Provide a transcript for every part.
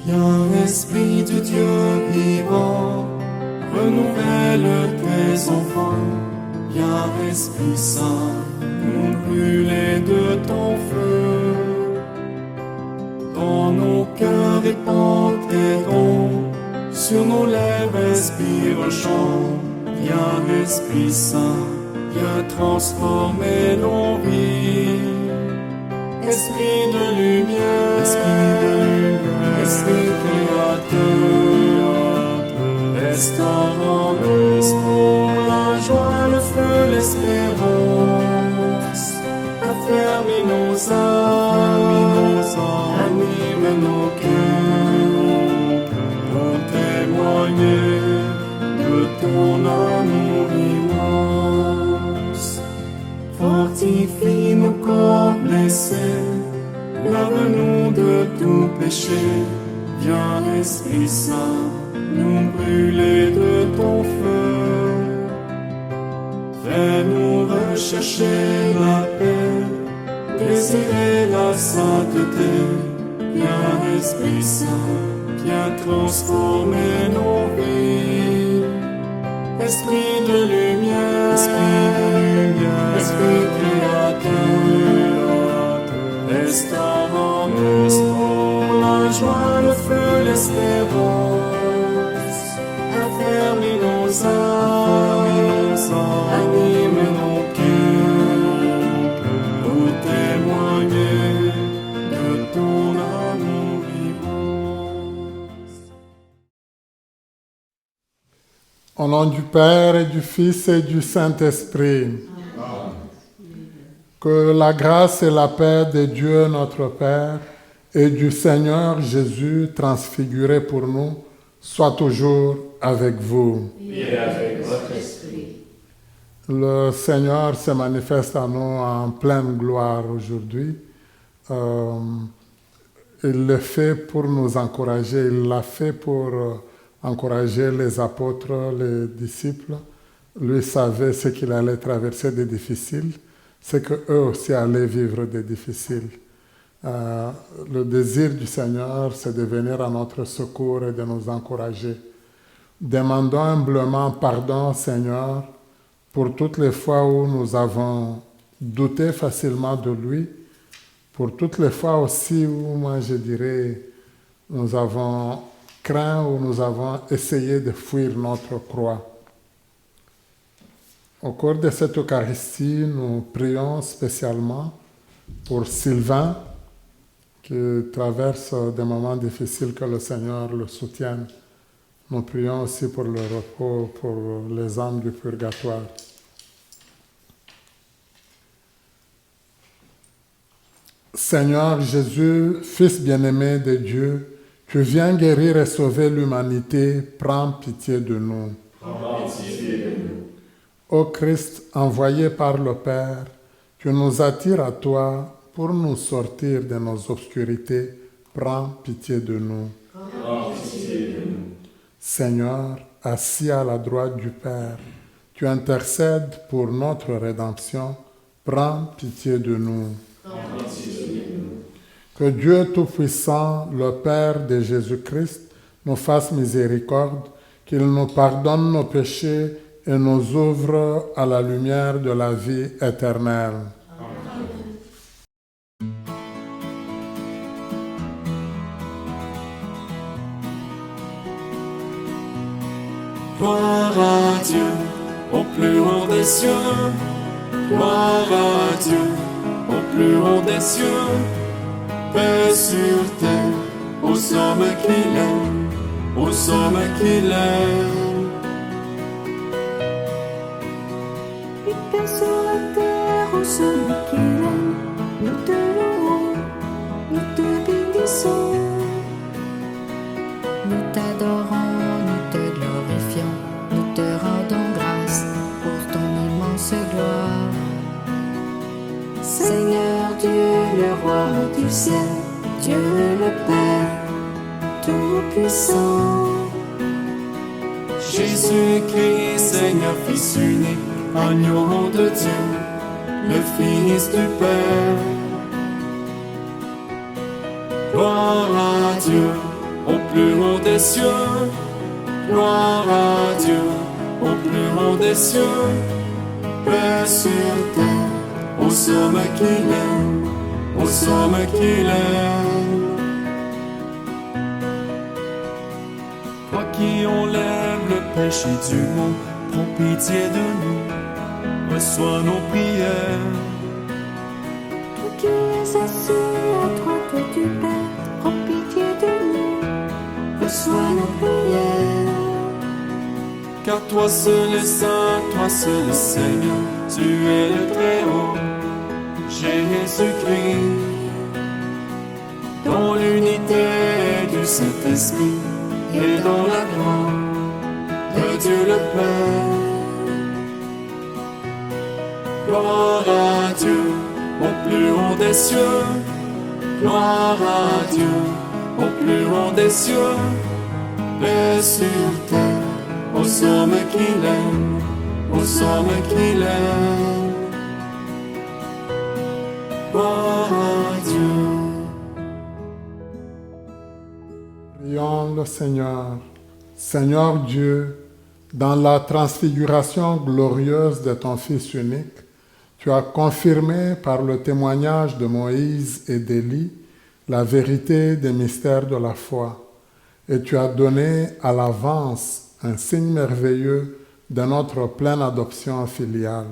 Viens, Esprit de Dieu vivant, renouvelle tes enfants. Viens, Esprit Saint, nous brûler de ton feu. Dans nos cœurs répand tes dons, sur nos lèvres expire chant. Viens, Esprit Saint, viens transformer nos vies. Esprit de lumière, Esprit créateur, restaurant-nous pour la joie, le feu, l'espérance. Affermis nos âmes, anime nos cœurs, pour témoigner de ton amour immense. Fortifie nos corps blessés, lave-nous de tout péché. Viens, Esprit Saint, nous brûler de ton feu. Fais-nous rechercher la paix, désirer la sainteté. Viens, Esprit Saint, viens transformer nos vies. Esprit de lumière, Esprit créateur, restaurant-nous pour la joie, le feu, l'espérance. Affermis nos âmes, anime nos cœurs, pour témoigner de ton amour immense. Au nom du Père et du Fils et du Saint-Esprit. Que la grâce et la paix de Dieu notre Père et du Seigneur Jésus transfiguré pour nous soient toujours avec vous. Et avec votre esprit. Le Seigneur se manifeste à nous en pleine gloire aujourd'hui. Il le fait pour nous encourager, il l'a fait pour encourager les apôtres, les disciples. Lui savait ce qu'il allait traverser de difficile, c'est qu'eux aussi allaient vivre des difficiles. Le désir du Seigneur, c'est de venir à notre secours et de nous encourager. Demandons humblement pardon, Seigneur, pour toutes les fois où nous avons douté facilement de lui, pour toutes les fois aussi où, moi je dirais, nous avons craint ou nous avons essayé de fuir notre croix. Au cours de cette Eucharistie, nous prions spécialement pour Sylvain, qui traverse des moments difficiles, que le Seigneur le soutienne. Nous prions aussi pour le repos, pour les âmes du purgatoire. Seigneur Jésus, Fils bien-aimé de Dieu, tu viens guérir et sauver l'humanité, prends pitié de nous. Prends pitié de nous. Ô Christ, envoyé par le Père, tu nous attires à toi pour nous sortir de nos obscurités, prends pitié de nous. Prends pitié de nous. Seigneur, assis à la droite du Père, tu intercèdes pour notre rédemption, prends pitié de nous. Prends pitié de nous. Que Dieu Tout-Puissant, le Père de Jésus-Christ, nous fasse miséricorde, qu'il nous pardonne nos péchés et nous ouvre à la lumière de la vie éternelle. Gloire à Dieu, au plus haut des cieux. Gloire à Dieu, au plus haut des cieux. Paix sur terre, aux hommes qu'il aime, aux hommes qu'il aime. Et paix sur la terre, aux hommes qu'il aime. Nous te louons, nous te bénissons. Nous t'adorons, nous te glorifions, nous te rendons grâce pour ton immense gloire. Seigneur Dieu, le roi du ciel, Dieu le Père, Tout-Puissant. Jésus-Christ, Seigneur, Fils unique, agneau de Dieu, le Fils du Père. Gloire à Dieu, au plus haut des cieux. Gloire à Dieu, au plus haut des cieux. Paix sur terre, au sommet qu'il aime, au sommet qu'il aime. Toi qui enlèves le péché du monde, prends pitié de nous, reçois nos prières. Toi qui es assis à droite du Père, prends pitié de nous, reçois nos prières. Car toi seul est saint, toi seul est Seigneur, tu es le Très-Haut, Jésus-Christ. Dans l'unité du Saint-Esprit et dans la gloire de Dieu le Père. Gloire à Dieu, au plus haut des cieux. Gloire à Dieu, au plus haut des cieux. Paix sur terre, au sommet qu'il aime, au sommet qu'il aime. Gloire à Dieu. Prions le Seigneur. Seigneur Dieu, dans la transfiguration glorieuse de ton Fils unique, tu as confirmé par le témoignage de Moïse et d'Élie la vérité des mystères de la foi, et tu as donné à l'avance un signe merveilleux de notre pleine adoption filiale.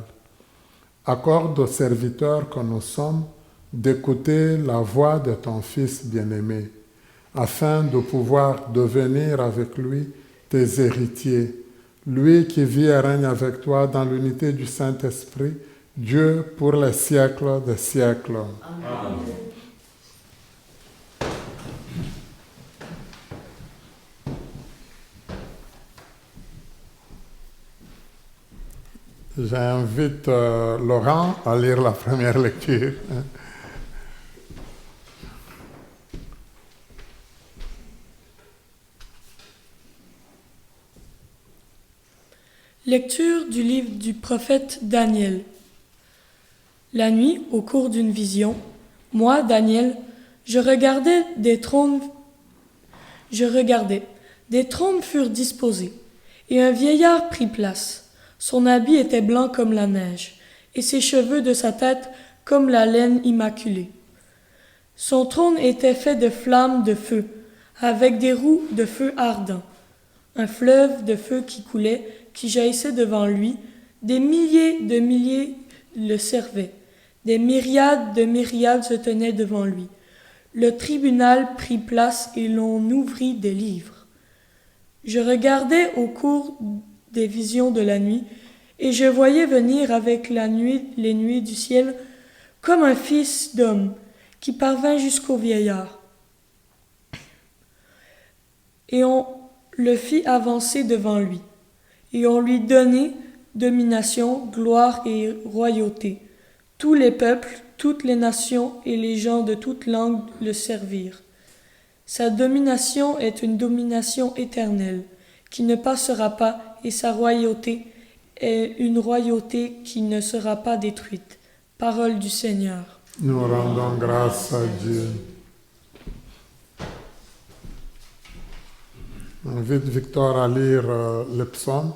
Accorde aux serviteurs que nous sommes d'écouter la voix de ton Fils bien-aimé, afin de pouvoir devenir avec lui tes héritiers, lui qui vit et règne avec toi dans l'unité du Saint-Esprit, Dieu pour les siècles des siècles. Amen. J'invite Laurent à lire la première lecture. Lecture du livre du prophète Daniel. La nuit, au cours d'une vision, moi, Daniel, je regardais, des trônes furent disposés, et un vieillard prit place. Son habit était blanc comme la neige, et ses cheveux de sa tête comme la laine immaculée. Son trône était fait de flammes de feu, avec des roues de feu ardent. Un fleuve de feu qui coulait, qui jaillissait devant lui, des milliers de milliers le servaient, des myriades de myriades se tenaient devant lui. Le tribunal prit place et l'on ouvrit des livres. Je regardais au cours des visions de la nuit, et je voyais venir avec la nuit les nuées du ciel comme un fils d'homme qui parvint jusqu'au vieillard. Et on le fit avancer devant lui. Et on lui donnait domination, gloire et royauté. Tous les peuples, toutes les nations et les gens de toutes langues le servirent. Sa domination est une domination éternelle, qui ne passera pas, et sa royauté est une royauté qui ne sera pas détruite. Parole du Seigneur. Nous rendons grâce à Dieu. J'invite Victor à lire le psaume.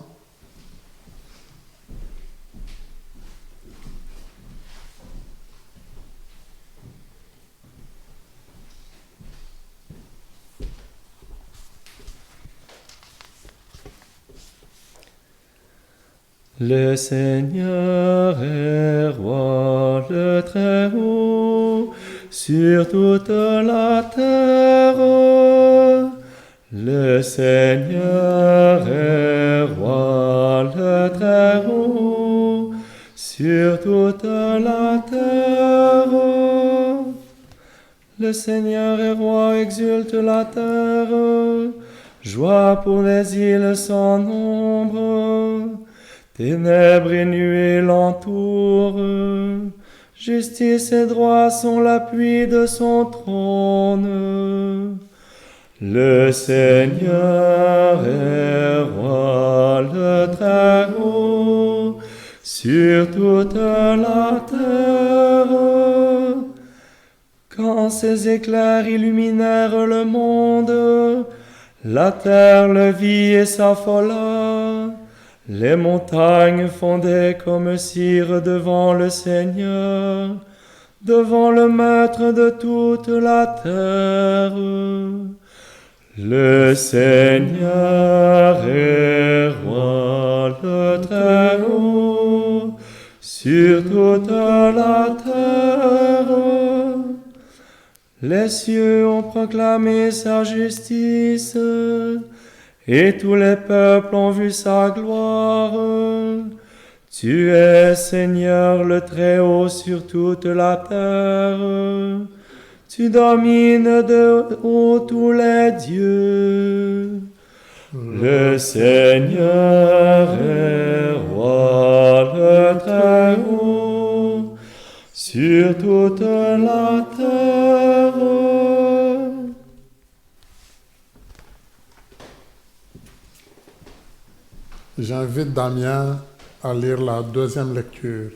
Le Seigneur est roi, le Très-Haut, sur toute la terre. Le Seigneur est roi, le Très-Haut, sur toute la terre. Le Seigneur est roi, exulte la terre, joie pour les îles sans nombre. Ténèbres et nuées l'entourent, justice et droit sont l'appui de son trône. Le Seigneur est roi, le Très-Haut, sur toute la terre. Quand ses éclairs illuminèrent le monde, La terre le vit et s'affola. Les montagnes fondaient comme cire devant le Seigneur, devant le Maître de toute la terre. Le Seigneur est roi, le Très-Haut, sur toute la terre. Les cieux ont proclamé sa justice, et tous les peuples ont vu sa gloire. Tu es Seigneur le Très-Haut sur toute la terre. Tu domines de haut tous les dieux. Le Seigneur est roi, le Très-Haut, sur toute la terre. J'invite Damien à lire la deuxième lecture.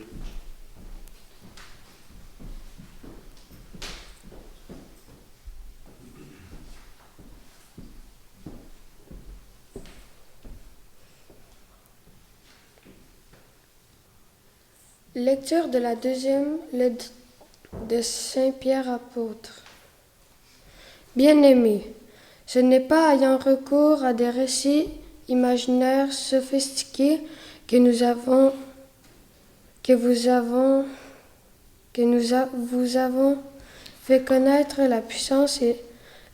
Lecture de la deuxième lettre de Saint Pierre apôtre. Bien-aimés, ce n'est pas ayant recours à des récits imaginaires sophistiqués que vous avons fait connaître la puissance et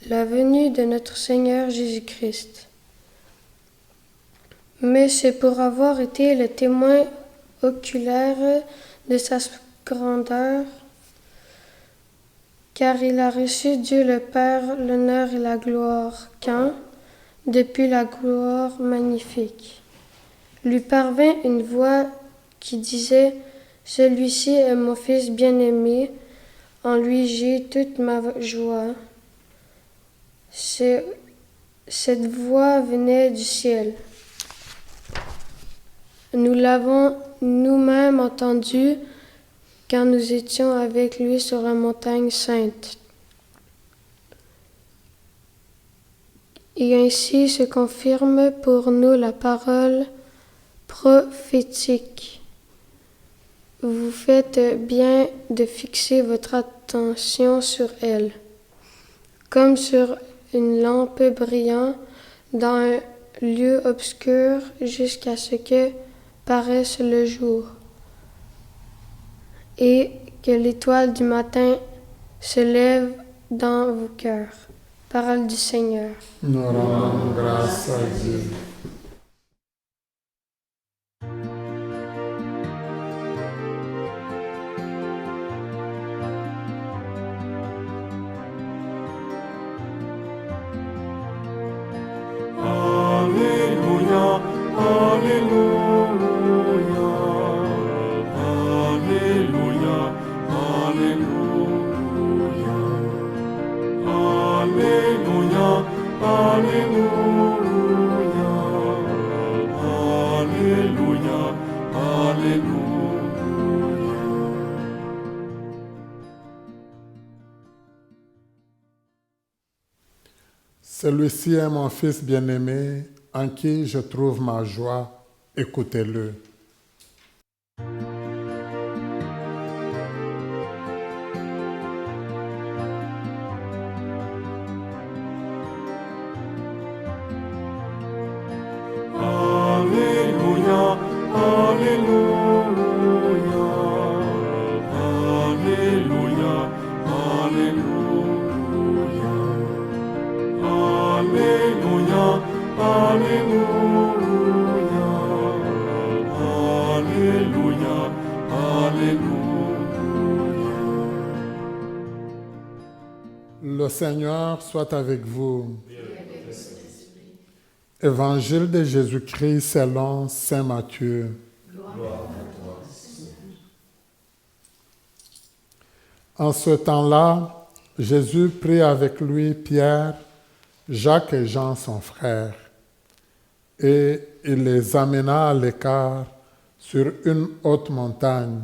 la venue de notre Seigneur Jésus-Christ. Mais c'est pour avoir été le témoin oculaire de sa grandeur, car il a reçu Dieu le Père l'honneur et la gloire, quand, depuis la gloire magnifique, lui parvint une voix qui disait « Celui-ci est mon Fils bien-aimé, en lui j'ai toute ma joie. » Cette voix venait du ciel. Nous l'avons nous-mêmes entendu quand nous étions avec lui sur la montagne sainte. Et ainsi se confirme pour nous la parole prophétique. Vous faites bien de fixer votre attention sur elle, comme sur une lampe brillant dans un lieu obscur jusqu'à ce que paraisse le jour, et que l'étoile du matin se lève dans vos cœurs. Parole du Seigneur. Nous rendons grâce à Dieu. Alléluia, Alléluia, Alléluia, Alléluia, Alléluia, Alléluia, Alléluia, Alléluia. Celui-ci est mon Fils bien-aimé, en qui je trouve ma joie. Écoutez-le. Alléluia, Alléluia, Alléluia, Alléluia, Alléluia, Alléluia, Alléluia, Alléluia. Le Seigneur soit avec vous. Évangile de Jésus-Christ selon saint Matthieu. En ce temps-là, Jésus prit avec lui Pierre, Jacques et Jean son frère, et il les amena à l'écart sur une haute montagne.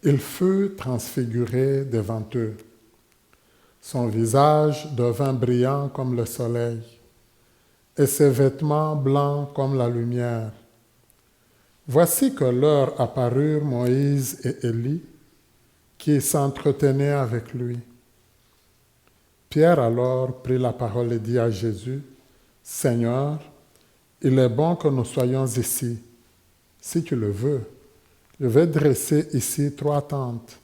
Il fut transfiguré devant eux. Son visage devint brillant comme le soleil, et ses vêtements blancs comme la lumière. Voici que leur apparurent Moïse et Élie, qui s'entretenaient avec lui. Pierre alors prit la parole et dit à Jésus, « Seigneur, il est bon que nous soyons ici. Si tu le veux, je vais dresser ici 3 tentes,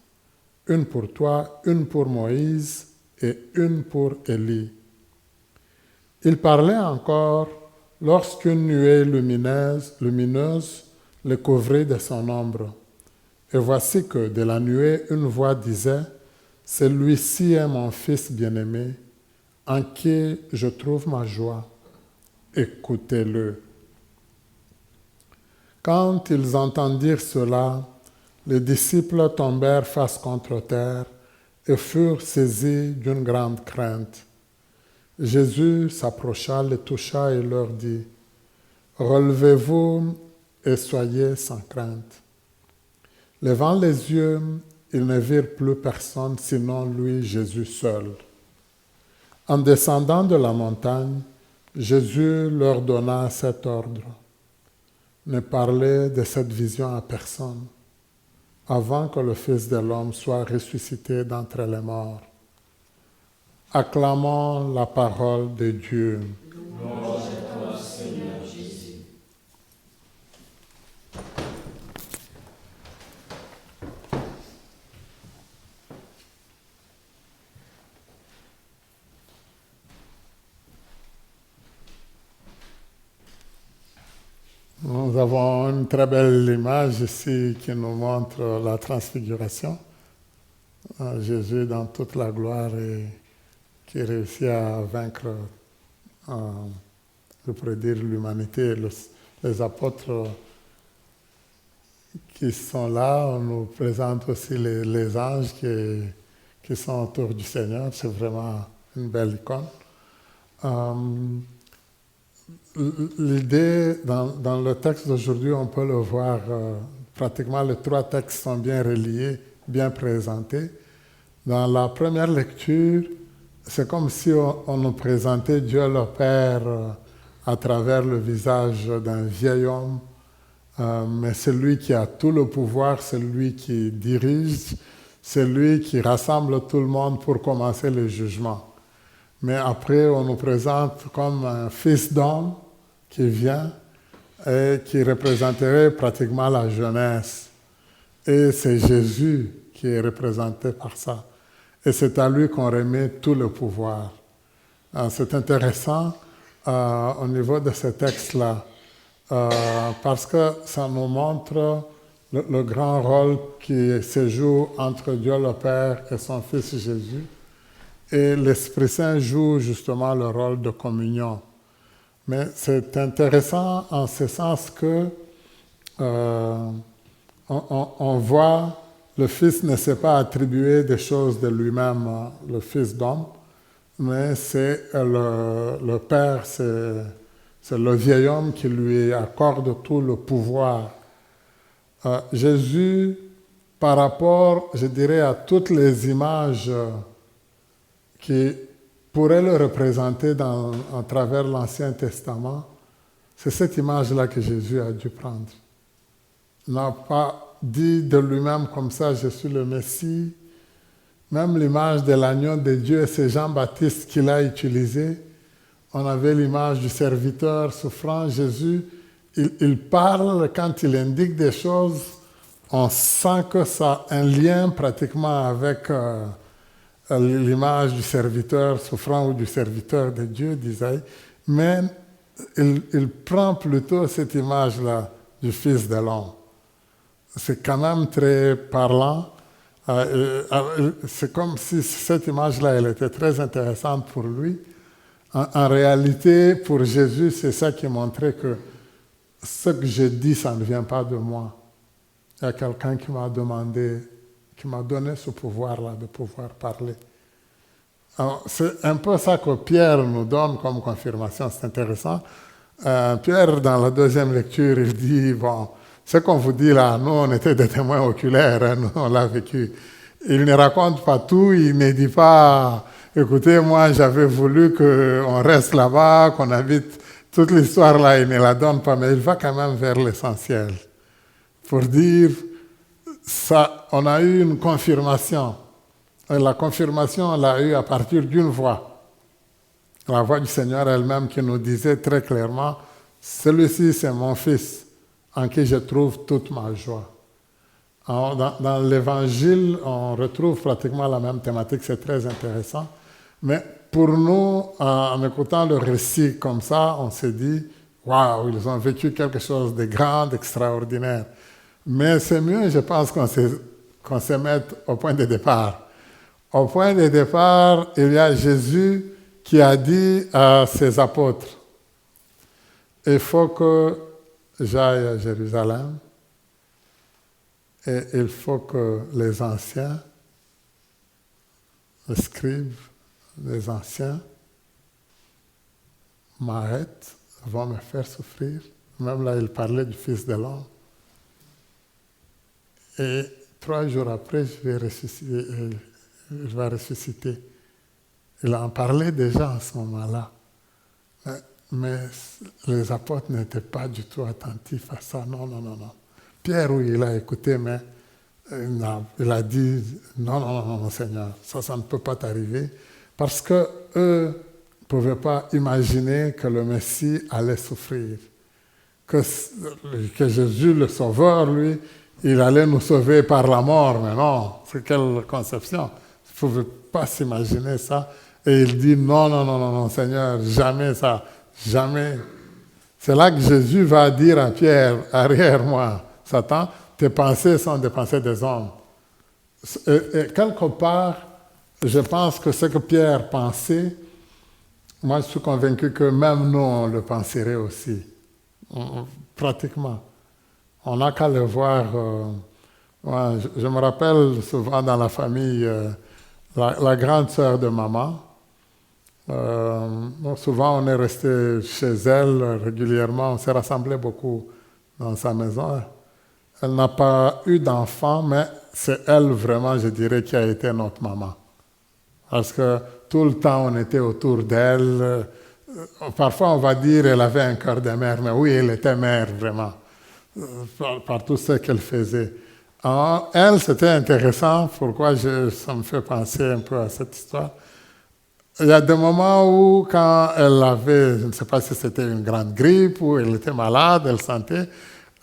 une pour toi, une pour Moïse et une pour Élie. » Il parlait encore lorsqu'une nuée lumineuse le couvrait de son ombre. Et voici que de la nuée, une voix disait, « Celui-ci est mon Fils bien-aimé, en qui je trouve ma joie. Écoutez-le. » Quand ils entendirent cela, les disciples tombèrent face contre terre et furent saisis d'une grande crainte. Jésus s'approcha, les toucha et leur dit, « Relevez-vous et soyez sans crainte. » Levant les yeux, ils ne virent plus personne sinon lui, Jésus seul. En descendant de la montagne, Jésus leur donna cet ordre. Ne parlez de cette vision à personne, avant que le Fils de l'homme soit ressuscité d'entre les morts. Acclamons la parole de Dieu. Gloire à toi, Seigneur Jésus. Nous avons une très belle image ici qui nous montre la transfiguration. Jésus dans toute la gloire et qui réussit à vaincre, je pourrais dire, l'humanité. Les apôtres qui sont là, on nous présente aussi les anges qui sont autour du Seigneur. C'est vraiment une belle icône. L'idée, dans le texte d'aujourd'hui, on peut le voir, pratiquement les 3 textes sont bien reliés, bien présentés. Dans la première lecture, c'est comme si on nous présentait Dieu le Père à travers le visage d'un vieil homme, mais c'est lui qui a tout le pouvoir, c'est lui qui dirige, c'est lui qui rassemble tout le monde pour commencer le jugement. Mais après, on nous présente comme un fils d'homme qui vient et qui représenterait pratiquement la jeunesse. Et c'est Jésus qui est représenté par ça. Et c'est à lui qu'on remet tout le pouvoir. C'est intéressant au niveau de ce texte-là, parce que ça nous montre le grand rôle qui se joue entre Dieu le Père et son Fils Jésus. Et l'Esprit Saint joue justement le rôle de communion. Mais c'est intéressant en ce sens que on voit le Fils ne s'est pas attribué des choses de lui-même, le Fils d'homme, mais c'est le Père, c'est le vieil homme qui lui accorde tout le pouvoir. Jésus, par rapport, je dirais, à toutes les images qui pourraient le représenter à travers l'Ancien Testament, c'est cette image-là que Jésus a dû prendre. Il n'a pas dit de lui-même comme ça, je suis le Messie. Même l'image de l'agneau de Dieu, c'est Jean-Baptiste qui l'a utilisé. On avait l'image du serviteur souffrant. Jésus, il parle, quand il indique des choses, on sent que ça a un lien pratiquement avec l'image du serviteur souffrant ou du serviteur de Dieu d'Isaïe. Mais il prend plutôt cette image-là du Fils de l'homme. C'est quand même très parlant. C'est comme si cette image-là, elle était très intéressante pour lui. En réalité, pour Jésus, c'est ça qui montrait que ce que je dis, ça ne vient pas de moi. Il y a quelqu'un qui m'a demandé, qui m'a donné ce pouvoir-là de pouvoir parler. Alors, c'est un peu ça que Pierre nous donne comme confirmation, c'est intéressant. Pierre, dans la deuxième lecture, il dit, bon, ce qu'on vous dit là, nous, on était des témoins oculaires, hein, nous, on l'a vécu. Il ne raconte pas tout, il ne dit pas, écoutez, moi, j'avais voulu qu'on reste là-bas, qu'on habite toute l'histoire là, il ne la donne pas, mais il va quand même vers l'essentiel. Pour dire, ça, on a eu une confirmation. Et la confirmation, on l'a eu à partir d'une voix. La voix du Seigneur elle-même qui nous disait très clairement, celui-ci c'est mon fils en qui je trouve toute ma joie. Dans l'évangile, on retrouve pratiquement la même thématique, c'est très intéressant. Mais pour nous, en écoutant le récit comme ça, on s'est dit, waouh, ils ont vécu quelque chose de grand, d'extraordinaire. Mais c'est mieux, je pense, qu'on se mette au point de départ. Au point de départ, il y a Jésus qui a dit à ses apôtres, il faut que j'aille à Jérusalem et il faut que les anciens, les scribes, les anciens m'arrêtent, vont me faire souffrir. Même là, il parlait du Fils de l'homme. Et 3 jours après, il va ressusciter. Il en parlait déjà à ce moment-là. Mais les apôtres n'étaient pas du tout attentifs à ça. Non. Pierre, oui, il a écouté, mais il a dit, non, Seigneur, ça ne peut pas t'arriver. Parce qu'eux ne pouvaient pas imaginer que le Messie allait souffrir. Que Jésus, le Sauveur, lui, il allait nous sauver par la mort. Mais non, c'est quelle conception. Ils ne pouvaient pas s'imaginer ça. Et il dit, non, Seigneur, jamais ça, jamais. C'est là que Jésus va dire à Pierre, arrière moi, Satan, tes pensées sont des pensées des hommes. Et quelque part, je pense que ce que Pierre pensait, moi je suis convaincu que même nous, on le penserait aussi. Pratiquement. On n'a qu'à le voir. Je me rappelle souvent dans la famille, la grande sœur de maman, souvent on est resté chez elle régulièrement, on s'est rassemblés beaucoup dans sa maison. Elle n'a pas eu d'enfant, mais c'est elle vraiment, je dirais, qui a été notre maman. Parce que tout le temps on était autour d'elle. Parfois on va dire qu'elle avait un cœur de mère, mais oui, elle était mère vraiment, par tout ce qu'elle faisait. Alors, elle, c'était intéressant, pourquoi ça me fait penser un peu à cette histoire. Il y a des moments où, quand elle avait, je ne sais pas si c'était une grande grippe ou elle était malade, elle sentait,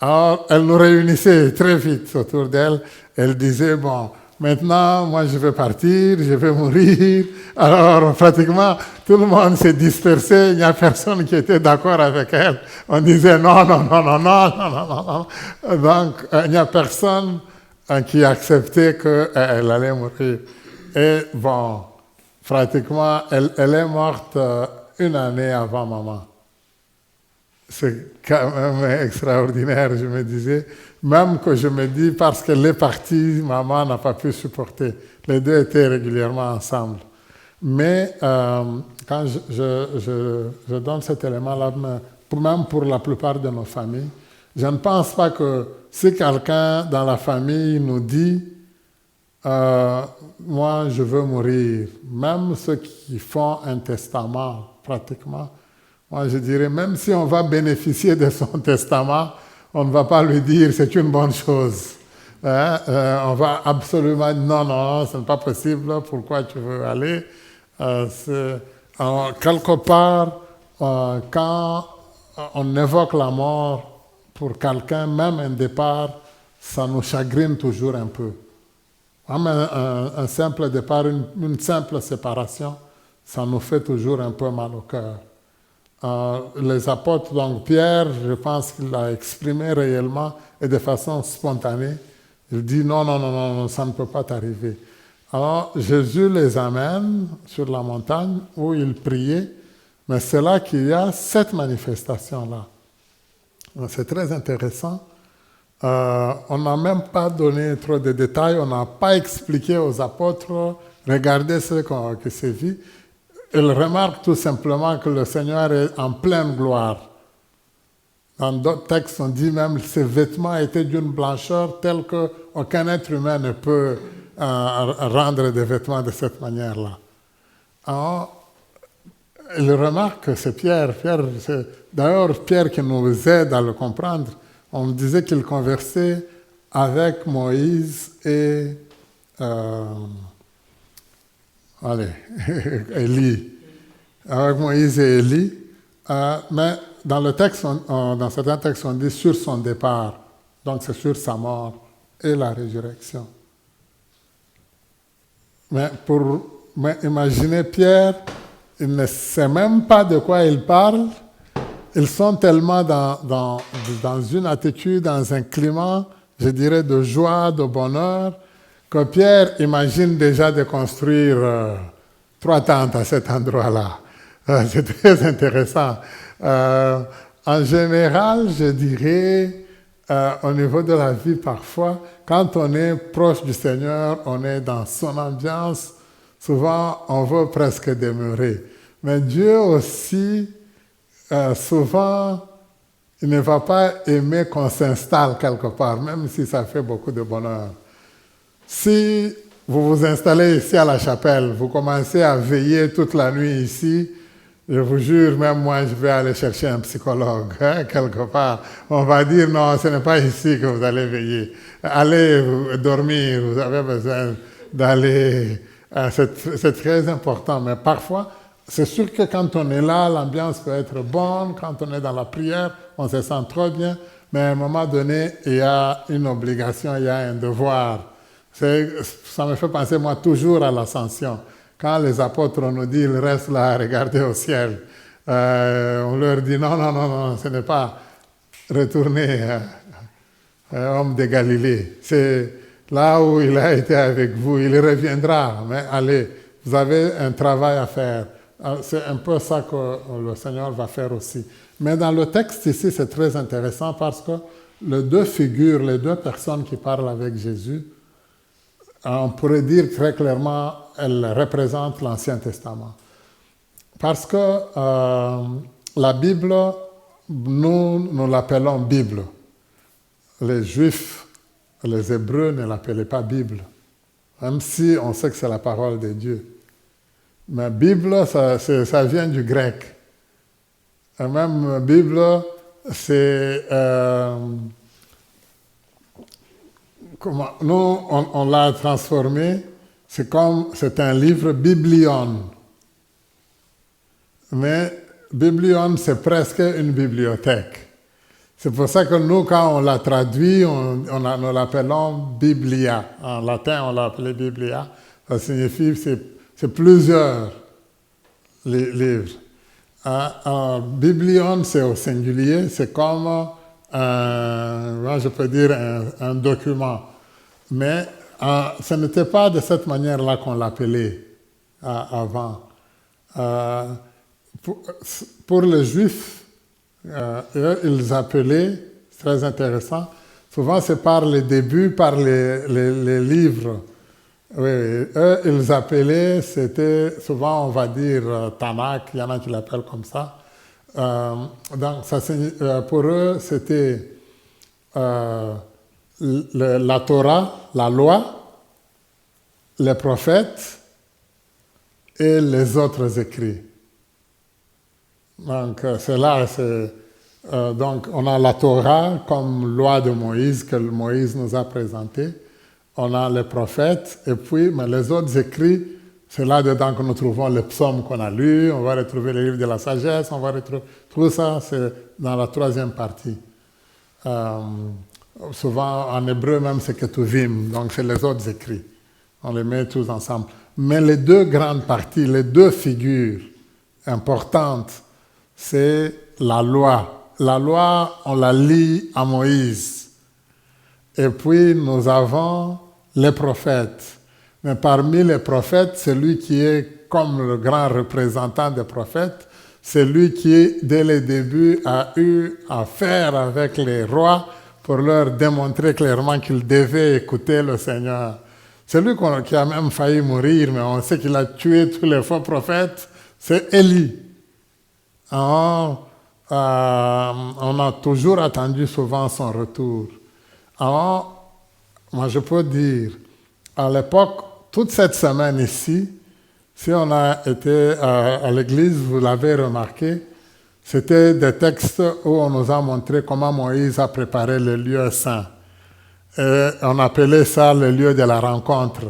alors elle nous réunissait très vite autour d'elle. Elle disait, bon, maintenant, moi je vais partir, je vais mourir. Alors, pratiquement, tout le monde s'est dispersé, il n'y a personne qui était d'accord avec elle. On disait, non. Donc, il n'y a personne qui acceptait qu'elle allait mourir. Et bon, pratiquement, elle est morte 1 année avant maman. C'est quand même extraordinaire, je me disais. Même que je me dis, parce qu'elle est partie, maman n'a pas pu supporter. Les deux étaient régulièrement ensemble. Mais quand je donne cet élément-là, même pour la plupart de nos familles, je ne pense pas que si quelqu'un dans la famille nous dit moi je veux mourir, même ceux qui font un testament pratiquement, moi je dirais même si on va bénéficier de son testament, on ne va pas lui dire c'est une bonne chose. On va absolument non, ce n'est pas possible, pourquoi tu veux aller. Quelque part, quand on évoque la mort pour quelqu'un, même un départ, ça nous chagrine toujours un peu. Même un simple départ, une simple séparation, ça nous fait toujours un peu mal au cœur. Les apôtres, donc Pierre, je pense qu'il l'a exprimé réellement et de façon spontanée. Il dit non, ça ne peut pas t'arriver. Alors Jésus les amène sur la montagne où ils priaient, mais c'est là qu'il y a cette manifestation-là. C'est très intéressant. On n'a même pas donné trop de détails, on n'a pas expliqué aux apôtres, regardez ce qui s'est vu. Ils remarquent tout simplement que le Seigneur est en pleine gloire. Dans d'autres textes, on dit même que ses vêtements étaient d'une blancheur telle qu'aucun être humain ne peut rendre des vêtements de cette manière-là. Alors, il remarque que c'est Pierre. C'est d'ailleurs Pierre qui nous aide à le comprendre. On disait qu'il conversait avec Moïse et Élie. Avec Moïse et Élie. Mais dans le texte, dans certains textes, on dit sur son départ. Donc c'est sur sa mort et la résurrection. Mais imaginez Pierre, il ne sait même pas de quoi il parle. Ils sont tellement dans une attitude, dans un climat, je dirais, de joie, de bonheur, que Pierre imagine déjà de construire 3 tentes à cet endroit-là. C'est très intéressant. En général, je dirais, au niveau de la vie parfois, quand on est proche du Seigneur, on est dans son ambiance, souvent on veut presque demeurer. Mais Dieu aussi, souvent, il ne va pas aimer qu'on s'installe quelque part, même si ça fait beaucoup de bonheur. Si vous vous installez ici à la chapelle, vous commencez à veiller toute la nuit ici, je vous jure, même moi, je vais aller chercher un psychologue, quelque part. On va dire, non, ce n'est pas ici que vous allez veiller. Allez dormir, vous avez besoin d'aller... c'est très important, mais parfois, c'est sûr que quand on est là, l'ambiance peut être bonne, quand on est dans la prière, on se sent trop bien, mais à un moment donné, il y a une obligation, il y a un devoir. Ça me fait penser, moi, toujours à l'ascension. Quand les apôtres nous disent, ils restent là à regarder au ciel, on leur dit, non, ce n'est pas retourner, homme de Galilée. C'est là où il a été avec vous, il reviendra, mais allez, vous avez un travail à faire. C'est un peu ça que le Seigneur va faire aussi. Mais dans le texte ici, c'est très intéressant parce que les 2 figures, les 2 personnes qui parlent avec Jésus, on pourrait dire très clairement, elles représentent l'Ancien Testament. Parce que la Bible, nous l'appelons Bible. Les Juifs, les Hébreux ne l'appelaient pas Bible, même si on sait que c'est la parole de Dieu. Mais Bible, ça vient du grec. Et même Bible, c'est... nous, on l'a transformé, c'est un livre biblion. Mais biblion, c'est presque une bibliothèque. C'est pour ça que nous, quand on l'a traduit, nous l'appelons Biblia. En latin, on l'a appelé Biblia. Ça signifie c'est plusieurs livres. Biblion, c'est au singulier, c'est comme, je peux dire, un document. Mais ce n'était pas de cette manière-là qu'on l'appelait avant. Pour les Juifs, eux, ils appelaient, c'est très intéressant, souvent c'est par les débuts, par les livres. Oui, eux, ils appelaient, c'était souvent, on va dire, Tanakh, il y en a qui l'appellent comme ça. Donc, pour eux, c'était la Torah, la loi, les prophètes et les autres écrits. Donc, donc, on a la Torah comme loi de Moïse que Moïse nous a présentée. On a les prophètes, et puis mais les autres écrits, c'est là-dedans que nous trouvons les psaumes qu'on a lus, on va retrouver les livres de la sagesse, on va retrouver tout ça, c'est dans la 3e partie. Souvent, en hébreu même, c'est Ketuvim, donc c'est les autres écrits. On les met tous ensemble. Mais les 2 grandes parties, les 2 figures importantes, c'est la loi. La loi, on la lit à Moïse. Et puis, nous avons les prophètes. Mais parmi les prophètes, celui qui est comme le grand représentant des prophètes, c'est lui qui, dès le début, a eu affaire avec les rois pour leur démontrer clairement qu'ils devaient écouter le Seigneur. C'est lui qui a même failli mourir, mais on sait qu'il a tué tous les faux prophètes, c'est Élie. On a toujours attendu souvent son retour. Alors, moi je peux dire, à l'époque, toute cette semaine ici, Si on a été à l'église, vous l'avez remarqué, c'était des textes où on nous a montré comment Moïse a préparé le lieu saint. Et on appelait ça le lieu de la rencontre.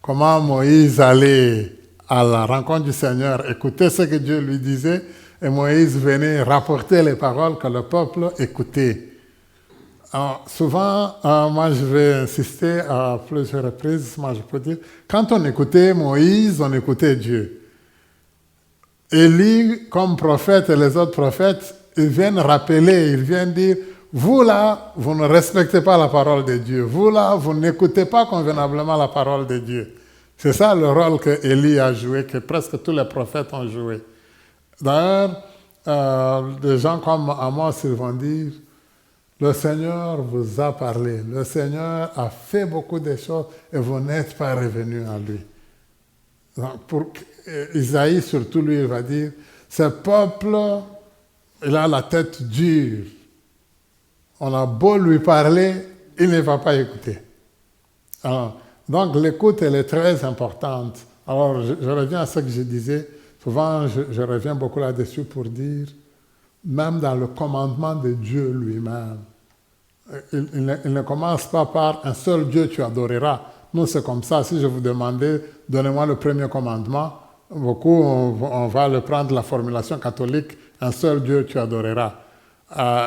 Comment Moïse allait à la rencontre du Seigneur, écouter ce que Dieu lui disait, et Moïse venait rapporter les paroles que le peuple écoutait. Alors, souvent, moi je vais insister à plusieurs reprises, moi je peux dire, quand on écoutait Moïse, on écoutait Dieu. Élie, comme prophète et les autres prophètes, ils viennent rappeler, ils viennent dire, vous là, vous ne respectez pas la parole de Dieu. Vous là, vous n'écoutez pas convenablement la parole de Dieu. C'est ça le rôle que Élie a joué, que presque tous les prophètes ont joué. D'ailleurs, des gens comme Amos, ils vont dire, le Seigneur vous a parlé, le Seigneur a fait beaucoup de choses et vous n'êtes pas revenus à lui. Donc, pour Isaïe, surtout, lui, il va dire, ce peuple, il a la tête dure. On a beau lui parler, il ne va pas écouter. Alors, donc l'écoute, elle est très importante. Alors, je reviens à ce que je disais. Souvent, je reviens beaucoup là-dessus pour dire, même dans le commandement de Dieu lui-même, il ne commence pas par un seul Dieu tu adoreras. Nous, c'est comme ça. Si je vous demandais, donnez-moi le premier commandement, beaucoup, on va le prendre la formulation catholique, un seul Dieu tu adoreras.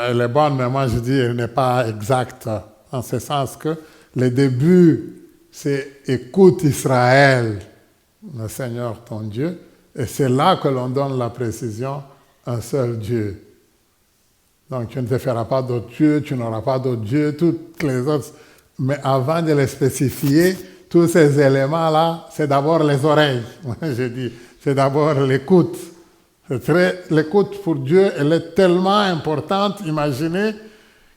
Elle est bonne, mais moi je dis elle n'est pas exacte, en ce sens que le début, c'est écoute Israël, le Seigneur ton Dieu, et c'est là que l'on donne la précision, un seul Dieu. Donc tu ne te feras pas d'autres dieux, tu n'auras pas d'autres dieux, toutes les autres. Mais avant de les spécifier, tous ces éléments-là, c'est d'abord les oreilles. Je dis, c'est d'abord l'écoute. L'écoute pour Dieu, elle est tellement importante. Imaginez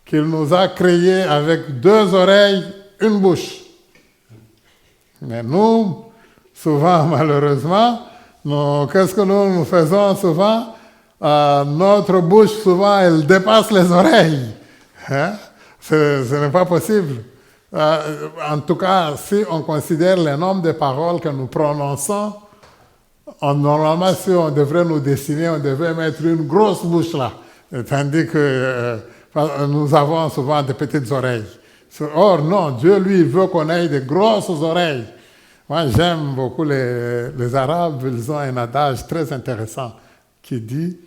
qu'il nous a créés avec 2 oreilles, une bouche. Mais nous, souvent, malheureusement, qu'est-ce que nous faisons souvent? Notre bouche, souvent, elle dépasse les oreilles. Hein? Ce n'est pas possible. En tout cas, si on considère le nombre de paroles que nous prononçons, normalement, si on devrait nous dessiner, on devrait mettre une grosse bouche là. Tandis que nous avons souvent des petites oreilles. Or, non, Dieu, lui, il veut qu'on ait des grosses oreilles. Moi, j'aime beaucoup les Arabes, ils ont un adage très intéressant qui dit,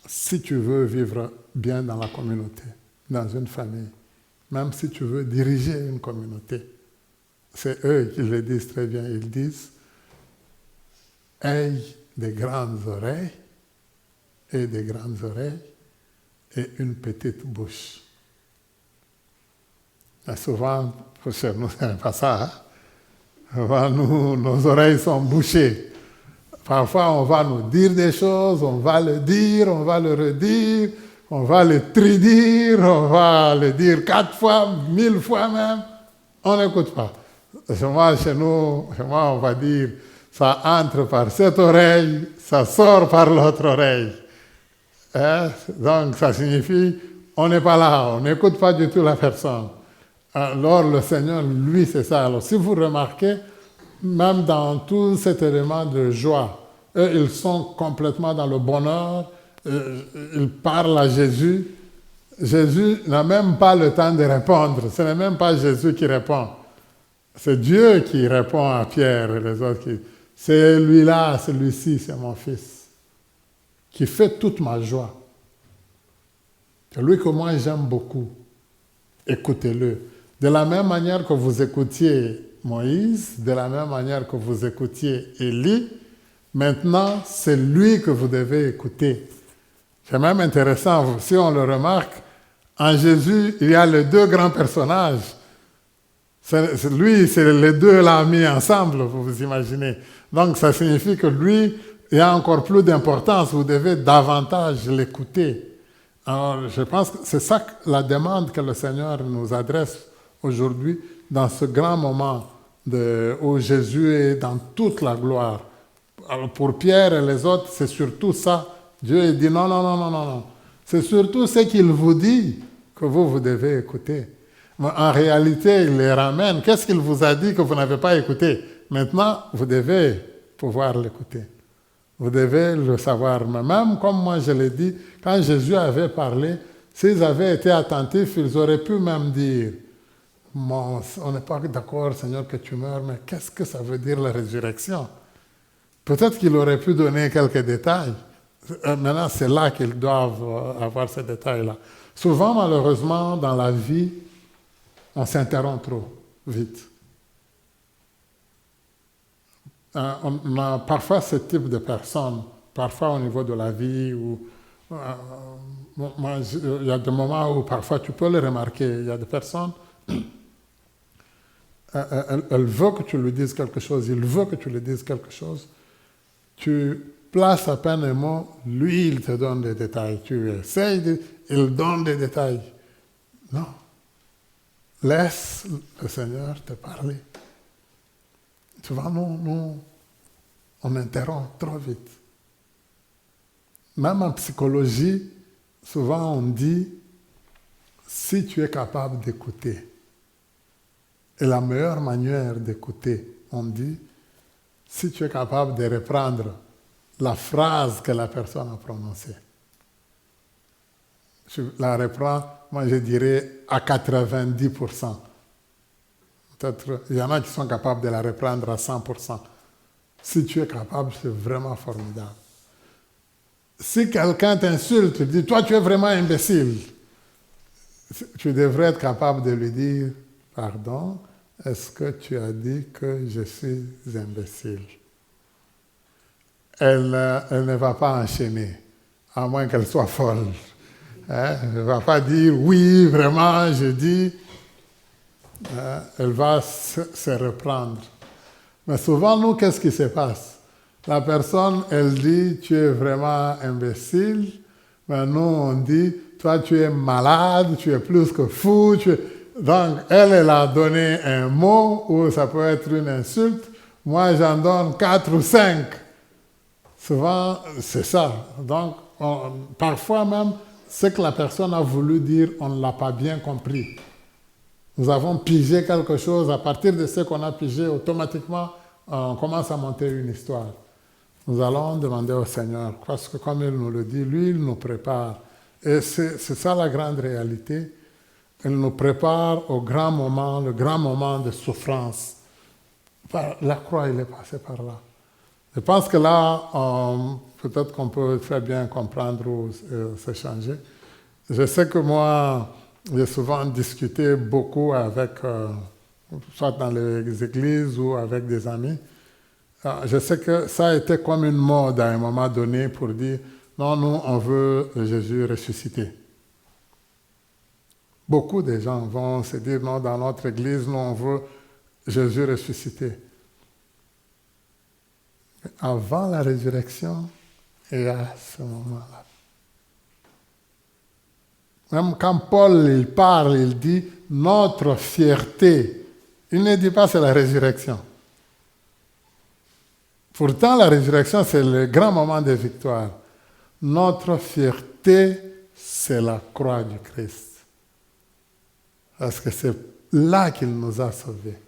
si tu veux vivre bien dans la communauté, dans une famille, même si tu veux diriger une communauté, c'est eux qui le disent très bien. Ils disent, aie des grandes oreilles et des grandes oreilles et une petite bouche. Et souvent, chez nous, ce n'est pas ça. Hein? Souvent, nos oreilles sont bouchées. Parfois, on va nous dire des choses, on va le dire, on va le redire, on va le tridire, on va le dire 4 fois, 1000 fois même. On n'écoute pas. Souvent, chez nous, on va dire, ça entre par cette oreille, ça sort par l'autre oreille. Hein? Donc, ça signifie, on n'est pas là, on n'écoute pas du tout la personne. Alors, le Seigneur, lui, c'est ça. Alors, si vous remarquez, même dans tout cet élément de joie, eux, ils sont complètement dans le bonheur, ils parlent à Jésus. Jésus n'a même pas le temps de répondre, ce n'est même pas Jésus qui répond. C'est Dieu qui répond à Pierre et les autres. C'est lui-là, celui-ci, c'est mon fils, qui fait toute ma joie. C'est lui que moi j'aime beaucoup. Écoutez-le. De la même manière que vous écoutiez Moïse, de la même manière que vous écoutiez Élie, maintenant, c'est lui que vous devez écouter. C'est même intéressant, si on le remarque, en Jésus, il y a les 2 grands personnages. Lui, c'est les 2 là mis ensemble, vous vous imaginez. Donc, ça signifie que lui, il y a encore plus d'importance, vous devez davantage l'écouter. Alors, je pense que c'est ça la demande que le Seigneur nous adresse aujourd'hui, dans ce grand moment où Jésus est dans toute la gloire. Alors pour Pierre et les autres, c'est surtout ça. Dieu dit non. C'est surtout ce qu'il vous dit que vous devez écouter. Mais en réalité, il les ramène. Qu'est-ce qu'il vous a dit que vous n'avez pas écouté? Maintenant, vous devez pouvoir l'écouter. Vous devez le savoir. Mais même comme moi je l'ai dit, quand Jésus avait parlé, s'ils avaient été attentifs, ils auraient pu même dire, on n'est pas d'accord, Seigneur, que tu meurs, mais qu'est-ce que ça veut dire la résurrection? Peut-être qu'il aurait pu donner quelques détails. Maintenant, c'est là qu'ils doivent avoir ces détails-là. Souvent, malheureusement, dans la vie, on s'interrompt trop vite. On a parfois ce type de personnes, parfois au niveau de la vie, où il y a des moments où parfois tu peux le remarquer, il y a des personnes, elle veut que tu lui dises quelque chose, il veut que tu lui dises quelque chose, tu places à peine un mot, lui il te donne des détails, tu essayes, il donne des détails. Non, laisse le Seigneur te parler. Souvent, nous, on interrompt trop vite. Même en psychologie, souvent on dit, si tu es capable d'écouter, et la meilleure manière d'écouter, on dit, si tu es capable de reprendre la phrase que la personne a prononcée. Je la reprends, moi je dirais à 90%. Peut-être, il y en a qui sont capables de la reprendre à 100%. Si tu es capable, c'est vraiment formidable. Si quelqu'un t'insulte, tu dis, toi tu es vraiment imbécile, tu devrais être capable de lui dire, pardon, est-ce que tu as dit que je suis imbécile? Elle ne va pas enchaîner, à moins qu'elle soit folle. Elle ne va pas dire, oui, vraiment, je dis. Elle va se reprendre. Mais souvent, nous, qu'est-ce qui se passe? La personne, elle dit, tu es vraiment imbécile. Mais nous, on dit, toi, tu es malade, tu es plus que fou. Donc, elle a donné un mot, ou ça peut être une insulte. Moi, j'en donne 4 ou 5. Souvent, c'est ça. Donc, parfois même, ce que la personne a voulu dire, on ne l'a pas bien compris. Nous avons pigé quelque chose. À partir de ce qu'on a pigé, automatiquement, on commence à monter une histoire. Nous allons demander au Seigneur, parce que comme il nous le dit, lui, il nous prépare. Et c'est ça la grande réalité. Il nous prépare au grand moment, le grand moment de souffrance. La croix, il est passé par là. Je pense que là, peut-être qu'on peut très bien comprendre ou s'échanger. Je sais que moi, j'ai souvent discuté beaucoup avec, soit dans les églises ou avec des amis. Je sais que ça a été comme une mode à un moment donné pour dire, non, nous, on veut Jésus ressuscité. Beaucoup de gens vont se dire, non, dans notre église, nous, on veut Jésus ressuscité. Avant la résurrection et à ce moment-là. Même quand Paul il parle, il dit notre fierté. Il ne dit pas c'est la résurrection. Pourtant, la résurrection, c'est le grand moment de victoire. Notre fierté, c'est la croix du Christ. Parce que c'est là qu'il nous a sauvés.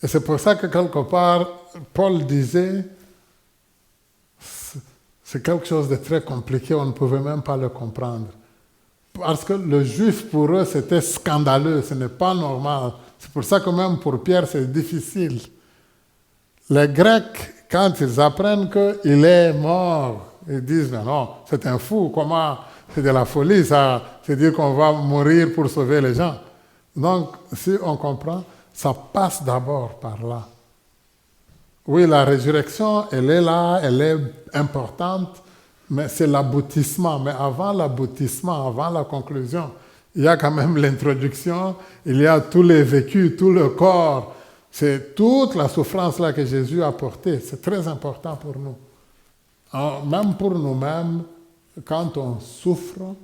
Et c'est pour ça que quelque part, Paul disait, c'est quelque chose de très compliqué, on ne pouvait même pas le comprendre. Parce que le juif, pour eux, c'était scandaleux, ce n'est pas normal. C'est pour ça que même pour Pierre, c'est difficile. Les Grecs, quand ils apprennent qu'il est mort, ils disent, mais non, c'est un fou, comment, c'est de la folie, ça, c'est dire qu'on va mourir pour sauver les gens. Donc, si on comprend, ça passe d'abord par là. Oui, la résurrection, elle est là, elle est importante, mais c'est l'aboutissement. Mais avant l'aboutissement, avant la conclusion, il y a quand même l'introduction, il y a tous les vécus, tout le corps. C'est toute la souffrance là que Jésus a portée. C'est très important pour nous. Même pour nous-mêmes, quand on souffre,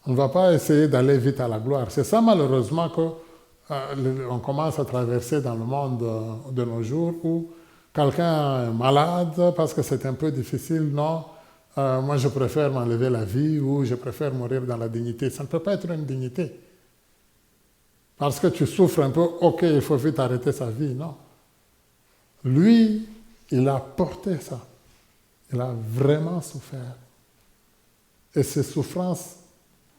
on ne va pas essayer d'aller vite à la gloire. C'est ça malheureusement qu'on commence à traverser dans le monde de nos jours où quelqu'un est malade parce que c'est un peu difficile. Non, moi je préfère m'enlever la vie ou je préfère mourir dans la dignité. Ça ne peut pas être une dignité. Parce que tu souffres un peu, ok, il faut vite arrêter sa vie. Non. Lui, il a porté ça. Il a vraiment souffert. Et ces souffrances,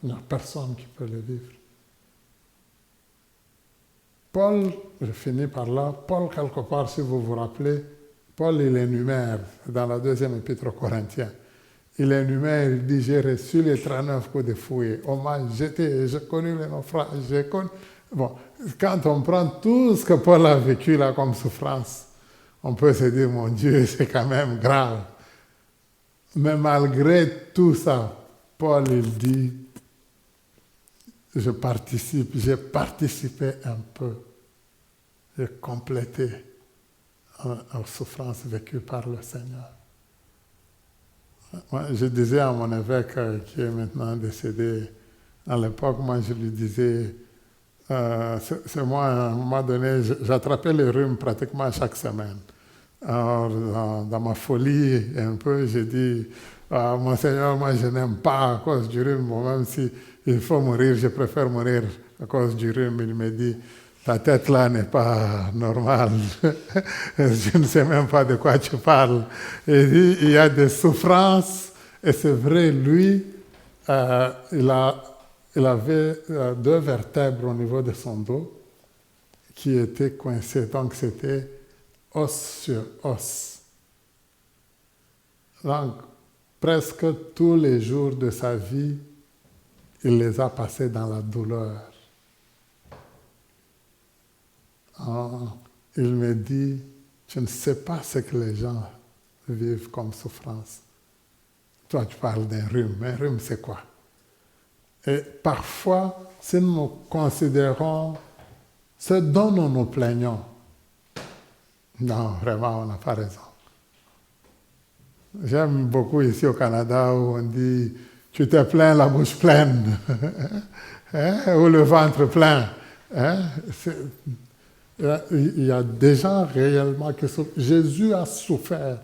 il n'y a personne qui peut les vivre. Paul, je finis par là, Paul, quelque part, si vous vous rappelez, Paul, il énumère dans la 2e épître aux Corinthiens. Il énumère, il dit, j'ai reçu les 39 coups de fouet, on m'a jeté, j'ai connu les naufrages, j'ai connu... Bon, quand on prend tout ce que Paul a vécu là comme souffrance, on peut se dire, mon Dieu, c'est quand même grave. Mais malgré tout ça, Paul, il dit, j'ai participé un peu, j'ai complété aux souffrances vécues par le Seigneur. Moi, je disais à mon évêque qui est maintenant décédé, à l'époque, moi je lui disais, c'est moi, à un moment donné, j'attrapais le rhume pratiquement chaque semaine. Alors, dans ma folie, un peu, j'ai dit, mon Seigneur, moi je n'aime pas à cause du rhume, bon, même si il faut mourir, je préfère mourir à cause du rhume. Il me dit, ta tête là n'est pas normale, je ne sais même pas de quoi tu parles. Il dit, il y a des souffrances, et c'est vrai, lui, il avait 2 vertèbres au niveau de son dos qui étaient coincées, donc c'était os sur os. Donc, presque tous les jours de sa vie, il les a passés dans la douleur. Il me dit, je ne sais pas ce que les gens vivent comme souffrance. Toi, tu parles d'un rhume. Un rhume, c'est quoi? Et parfois, si nous considérons ce dont nous nous plaignons, non, vraiment, on n'a pas raison. J'aime beaucoup ici au Canada où on dit « tu te plains la bouche pleine hein? Ou le ventre plein hein? ». Il y a des gens réellement qui souffrent. Jésus a souffert.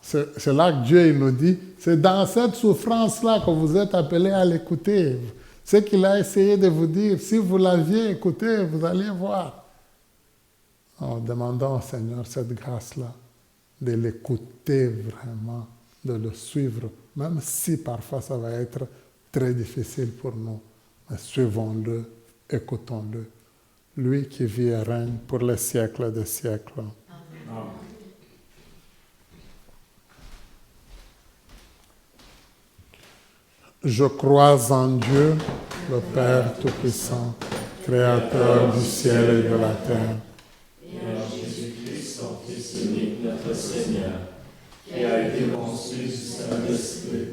C'est là que Dieu il nous dit, c'est dans cette souffrance-là que vous êtes appelés à l'écouter. Ce qu'il a essayé de vous dire, si vous l'aviez écouté, vous alliez voir. En demandant au Seigneur cette grâce-là, de l'écouter vraiment, de le suivre, même si parfois ça va être très difficile pour nous. Mais suivons-le, écoutons-le. Lui qui vit et règne pour les siècles des siècles. Amen. Je crois en Dieu, le Père Tout-Puissant, Créateur du ciel et de la terre, et en Jésus-Christ, son Fils unique, notre Seigneur, qui a été conçu du Saint-Esprit,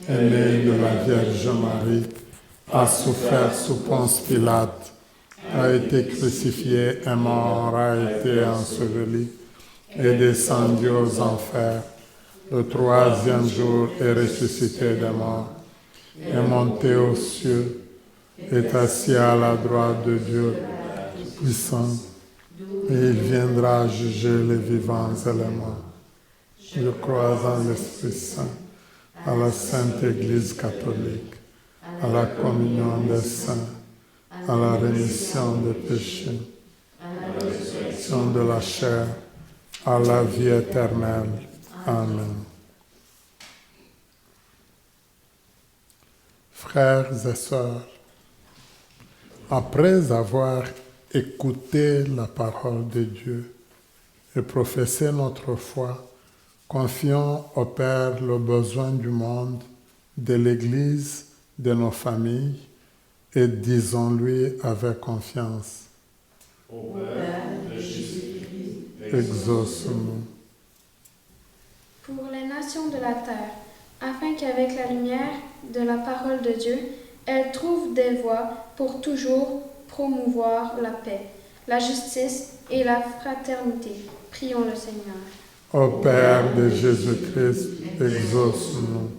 est né de la Vierge Marie, a souffert sous Ponce Pilate, a été crucifié, est mort, a été enseveli, est descendu aux enfers. Le 3e jour est ressuscité des morts, est monté aux cieux, est assis à la droite de Dieu puissant, et il viendra juger les vivants et les morts. Je crois en l'Esprit Saint, à la Sainte Église catholique, à la communion des saints, à la rémission des péchés, à la résurrection de la chair, à la vie éternelle. Amen. Frères et sœurs, après avoir écouté la parole de Dieu et professé notre foi, confions au Père le besoin du monde, de l'Église, de nos familles, et disons-lui avec confiance. Au Père de Jésus-Christ, exauce-nous. Pour les nations de la terre, afin qu'avec la lumière de la parole de Dieu, elles trouvent des voies pour toujours promouvoir la paix, la justice et la fraternité. Prions le Seigneur. Ô Père de Jésus-Christ, exauce-nous.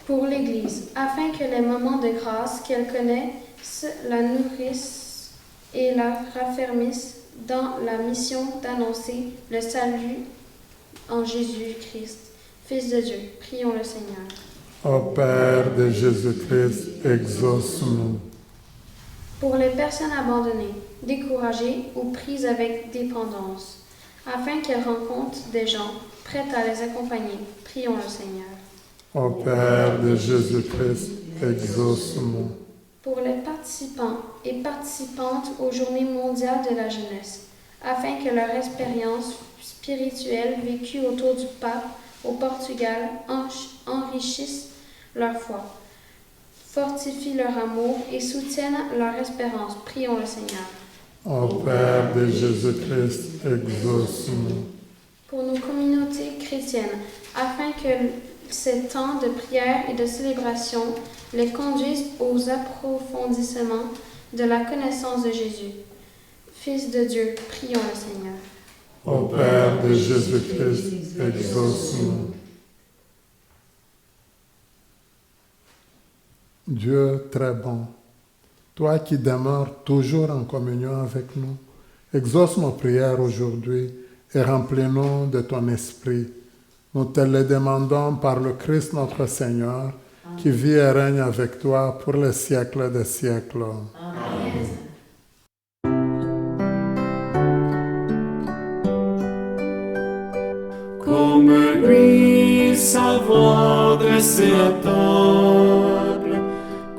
Pour l'Église, afin que les moments de grâce qu'elle connaît la nourrissent et la raffermissent dans la mission d'annoncer le salut en Jésus-Christ, Fils de Dieu. Prions le Seigneur. Ô Père de Jésus-Christ, exauce-nous. Pour les personnes abandonnées, découragées ou prises avec dépendance, afin qu'elle rencontre des gens prêts à les accompagner. Prions le Seigneur. Ô Père de Jésus-Christ, exauce-nous. Pour les participants et participantes aux Journées mondiales de la jeunesse, afin que leur expérience spirituelle vécue autour du pape au Portugal enrichisse leur foi, fortifie leur amour et soutienne leur espérance. Prions le Seigneur. Ô Père de Jésus-Christ, exauce-nous. Pour nos communautés chrétiennes, afin que ces temps de prière et de célébration les conduisent aux approfondissements de la connaissance de Jésus. Fils de Dieu, prions le Seigneur. Ô Père de Jésus-Christ, exauce-nous. Dieu très bon, toi qui demeures toujours en communion avec nous, exauce nos prières aujourd'hui et remplis-nous de ton esprit. Nous te le demandons par le Christ notre Seigneur, qui vit et règne avec toi pour les siècles des siècles. Amen. Comme lui, savoir dresser à table,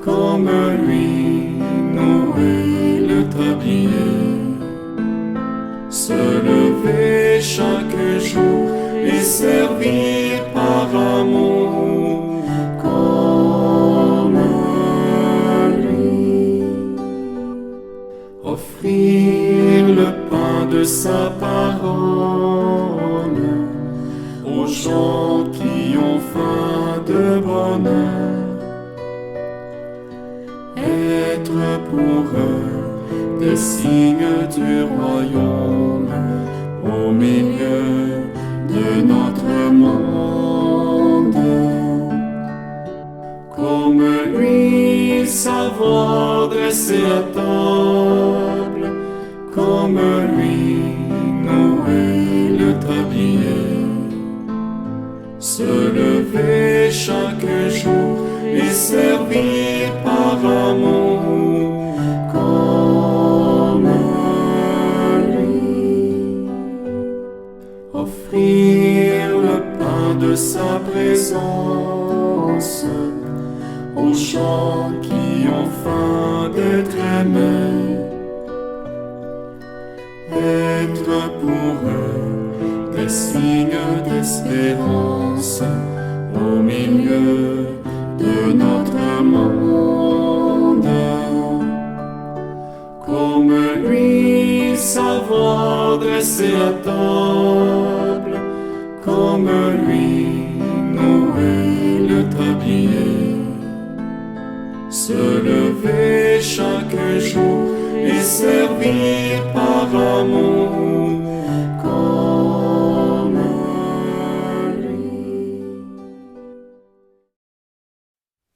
comme lui, nouer le tablier, se lever chaque jour et servir par amour, comme lui, offrir le pain de sa parole aux gens qui ont faim de bonheur, être pour eux des signes du royaume au milieu de notre monde. Comme lui, savoir dresser à table, comme lui, nouer le tablier, se lever chaque jour et servir par amour, comme lui, offrir le pain de sa présence aux gens qui ont faim d'être aimés, être pour eux des signes d'espérance au milieu de notre monde. Comme lui, savoir dresser à table, comme lui, nouer le tablier, se lever chaque jour et servir par amour, comme lui.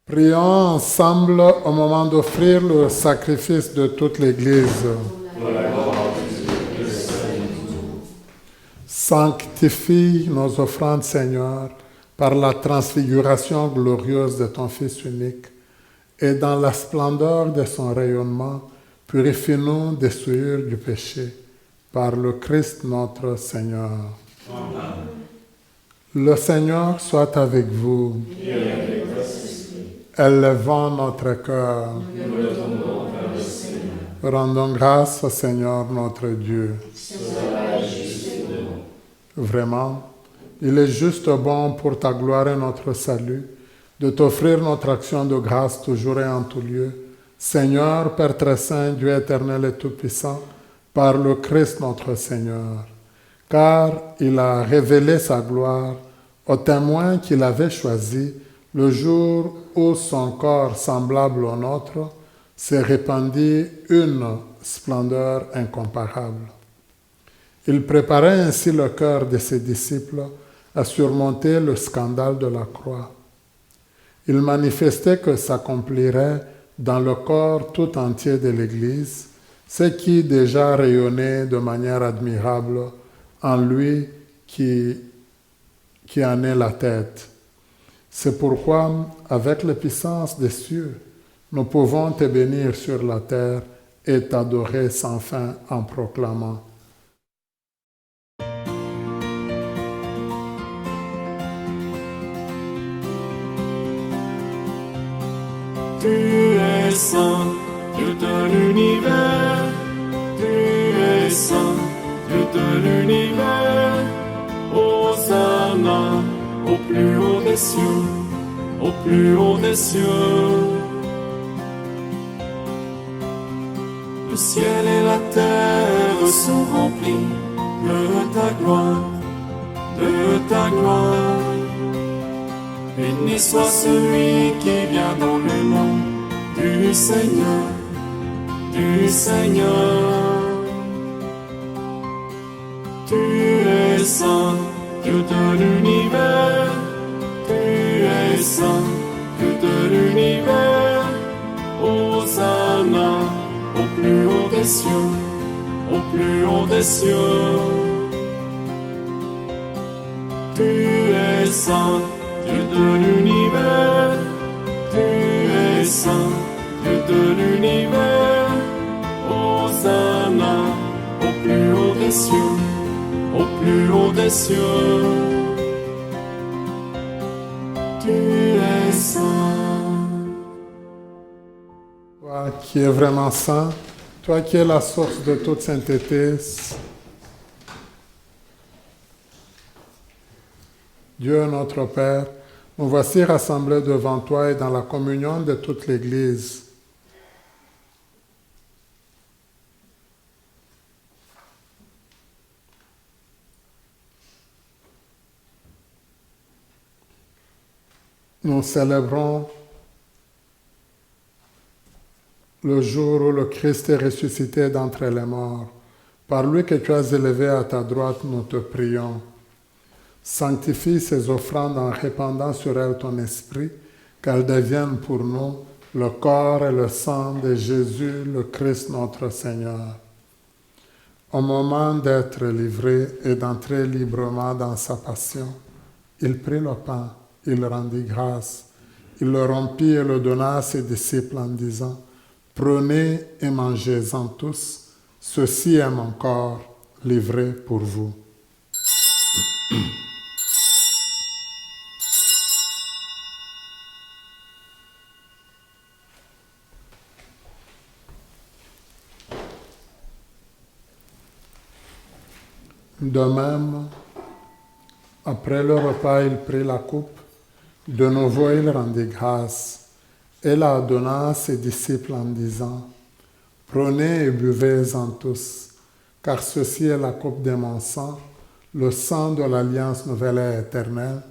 Prions ensemble au moment d'offrir le sacrifice de toute l'Église. Sanctifie nos offrandes, Seigneur, par la transfiguration glorieuse de ton Fils unique, et dans la splendeur de son rayonnement, purifie-nous des souillures du péché, par le Christ notre Seigneur. Amen. Le Seigneur soit avec vous. Et avec votre esprit. Élevons notre cœur. Nous le tournons vers le Seigneur. Rendons grâce au Seigneur notre Dieu. Cela est juste et bon. Vraiment, il est juste bon pour ta gloire et notre salut, de t'offrir notre action de grâce toujours et en tout lieu. Seigneur, Père très saint, Dieu éternel et tout-puissant, par le Christ notre Seigneur. Car il a révélé sa gloire aux témoins qu'il avait choisis le jour où son corps semblable au nôtre s'est répandit une splendeur incomparable. Il préparait ainsi le cœur de ses disciples à surmonter le scandale de la croix. Il manifestait que s'accomplirait dans le corps tout entier de l'Église ce qui déjà rayonnait de manière admirable en lui qui en est la tête. C'est pourquoi, avec la puissance des cieux, nous pouvons te bénir sur la terre et t'adorer sans fin en proclamant: Tu es saint, Dieu de l'univers. Tu es saint, Dieu de l'univers. Hosanna au plus haut des cieux, au plus haut des cieux. Le ciel et la terre sont remplis de ta gloire, de ta gloire. Béni soit celui qui vient dans le nom du Seigneur, du Seigneur. Tu es saint, Dieu de l'univers. Tu es saint, Dieu de l'univers. Hosanna au plus haut des cieux, au plus haut des cieux. Tu es saint, Dieu de l'univers. Tu es saint, Dieu de l'univers. Hosanna au plus haut des cieux, au plus haut des cieux. Tu es saint. Toi qui es vraiment saint, toi qui es la source de toute sainteté, Dieu notre Père, nous voici rassemblés devant toi et dans la communion de toute l'Église. Nous célébrons le jour où le Christ est ressuscité d'entre les morts. Par lui que tu as élevé à ta droite, nous te prions. Sanctifie ces offrandes en répandant sur elles ton esprit, qu'elles deviennent pour nous le corps et le sang de Jésus, le Christ notre Seigneur. Au moment d'être livré et d'entrer librement dans sa passion, il prit le pain, il rendit grâce, il le rompit et le donna à ses disciples en disant: Prenez et mangez-en tous, ceci est mon corps livré pour vous. De même, après le repas, il prit la coupe. De nouveau, il rendit grâce et la donna à ses disciples en disant: Prenez et buvez-en tous, car ceci est la coupe de mon sang, le sang de l'alliance nouvelle et éternelle,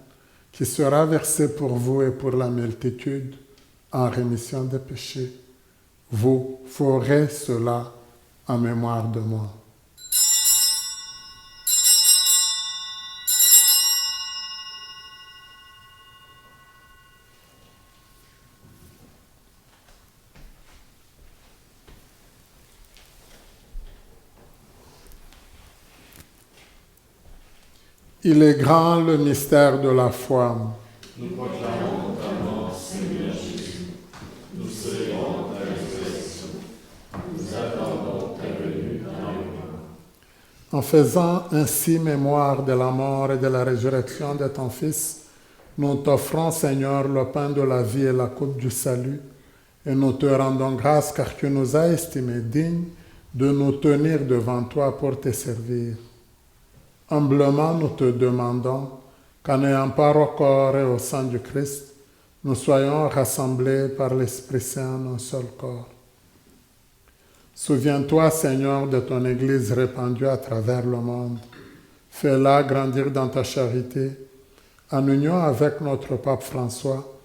qui sera versé pour vous et pour la multitude en rémission des péchés. Vous ferez cela en mémoire de moi. Il est grand le mystère de la foi. Nous proclamons ta mort, Seigneur Jésus. Nous célébrons ta résurrection. Nous attendons ta venue dans le monde. En faisant ainsi mémoire de la mort et de la résurrection de ton Fils, nous t'offrons, Seigneur, le pain de la vie et la coupe du salut, et nous te rendons grâce car tu nous as estimés dignes de nous tenir devant toi pour te servir. Humblement, nous te demandons qu'en ayant part au corps et au sang du Christ, nous soyons rassemblés par l'Esprit Saint en un seul corps. Souviens-toi, Seigneur, de ton Église répandue à travers le monde. Fais-la grandir dans ta charité, en union avec notre pape François,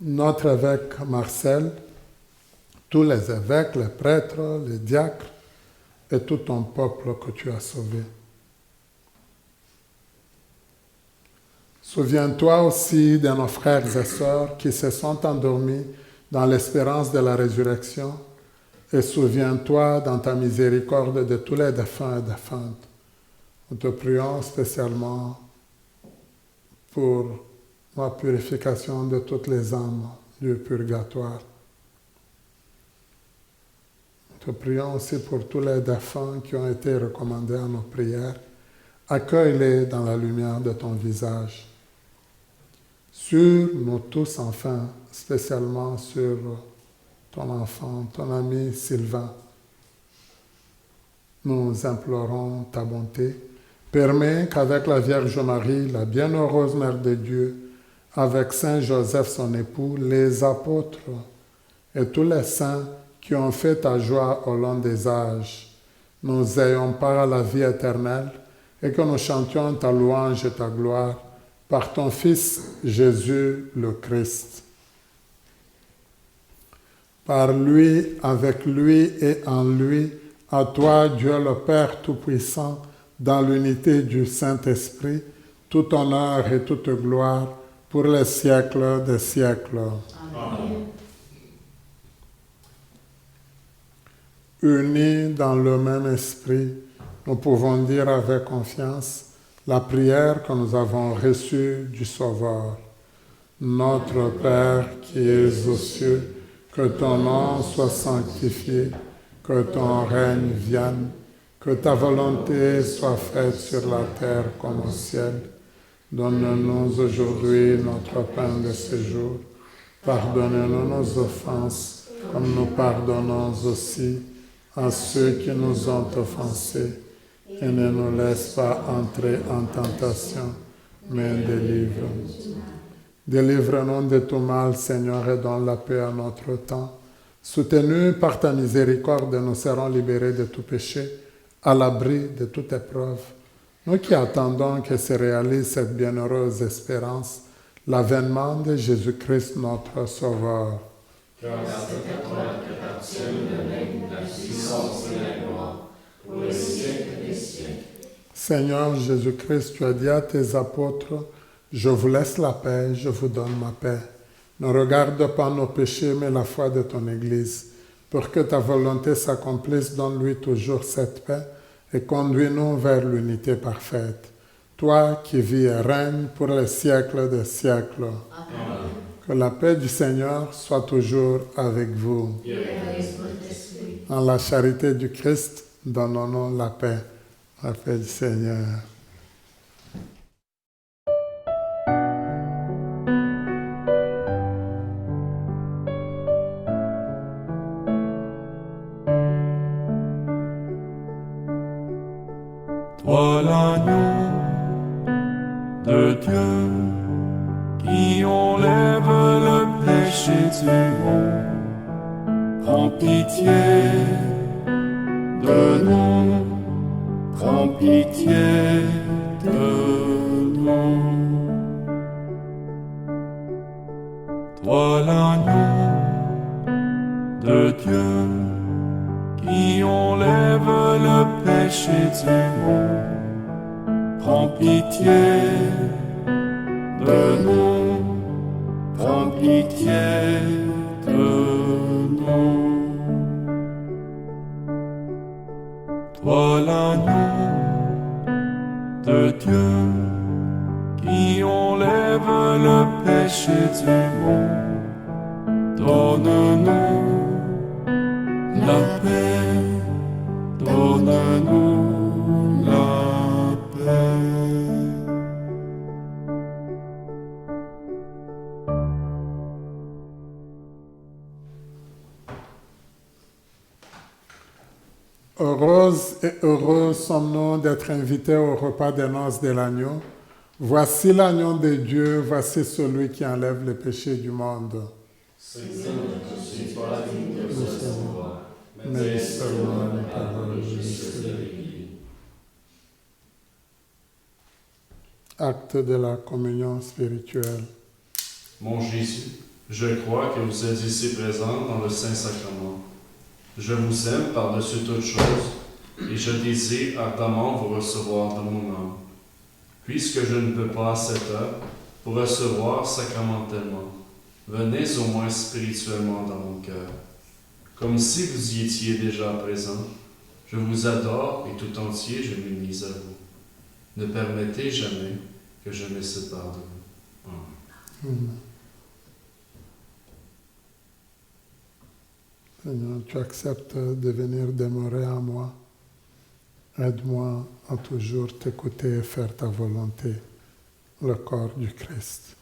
notre évêque Marcel, tous les évêques, les prêtres, les diacres et tout ton peuple que tu as sauvé. Souviens-toi aussi de nos frères et sœurs qui se sont endormis dans l'espérance de la résurrection, et souviens-toi dans ta miséricorde de tous les défunts et défuntes. Nous te prions spécialement pour la purification de toutes les âmes du purgatoire. Nous te prions aussi pour tous les défunts qui ont été recommandés à nos prières. Accueille-les dans la lumière de ton visage. sur nous tous enfin, spécialement sur ton enfant, ton ami Sylvain. Nous implorons ta bonté. Permets qu'avec la Vierge Marie, la bienheureuse Mère de Dieu, avec Saint Joseph son époux, les apôtres et tous les saints qui ont fait ta joie au long des âges, nous ayons part à la vie éternelle et que nous chantions ta louange et ta gloire par ton Fils Jésus le Christ. Par lui, avec lui et en lui, à toi, Dieu le Père Tout-Puissant, dans l'unité du Saint-Esprit, tout honneur et toute gloire pour les siècles des siècles. Amen. Unis dans le même esprit, nous pouvons dire avec confiance la prière que nous avons reçue du Sauveur. Notre Père qui es aux cieux, que ton nom soit sanctifié, que ton règne vienne, que ta volonté soit faite sur la terre comme au ciel. Donne-nous aujourd'hui notre pain de ce jour. Pardonne-nous nos offenses, comme nous pardonnons aussi à ceux qui nous ont offensés. Et ne nous laisse pas entrer en tentation, mais délivre-nous. Délivre-nous de tout mal, Seigneur, et donne la paix à notre temps. Soutenus par ta miséricorde, nous serons libérés de tout péché, à l'abri de toute épreuve. Nous qui attendons que se réalise cette bienheureuse espérance, l'avènement de Jésus-Christ notre Sauveur. Car c'est à toi qu'appartient le règne, la puissance et la gloire, pour les siècles des siècles. Seigneur Jésus-Christ, tu as dit à tes apôtres, « Je vous laisse la paix, je vous donne ma paix. Ne regarde pas nos péchés, mais la foi de ton Église. Pour que ta volonté s'accomplisse, donne-lui toujours cette paix et conduis-nous vers l'unité parfaite. Toi qui vis et règnes pour les siècles des siècles. Amen. Que la paix du Seigneur soit toujours avec vous. En la charité du Christ, donnons-nous la paix. La paix du Seigneur. Toi l'agneau de Dieu qui enlève le péché du monde, prends pitié de nous, prends pitié de nous. Toi l'agneau de Dieu qui enlève le péché du monde, prends pitié de nous, prends pitié de nous. Toi l'agneau de Dieu qui enlève le péché du monde, donne-nous la paix, donne-nous la paix. Heureuses et heureux sommes-nous d'être invités au repas des noces de l'agneau. Voici l'agneau de Dieu, voici celui qui enlève les péchés du monde. Seigneur, je ne suis pas digne de recevoir, mais seulement une parole juste de Acte de la communion spirituelle. Mon Jésus, je crois que vous êtes ici présent dans le Saint-Sacrement. Je vous aime par-dessus toutes choses et je désire ardemment vous recevoir dans mon âme. Puisque je ne peux pas à cette heure vous recevoir sacramentellement, venez au moins spirituellement dans mon cœur. Comme si vous y étiez déjà présent, je vous adore et tout entier je m'unis à vous. Ne permettez jamais que je me sépare de vous. Amen. Seigneur, tu acceptes de venir demeurer en moi. Aide-moi à toujours t'écouter et faire ta volonté, le corps du Christ.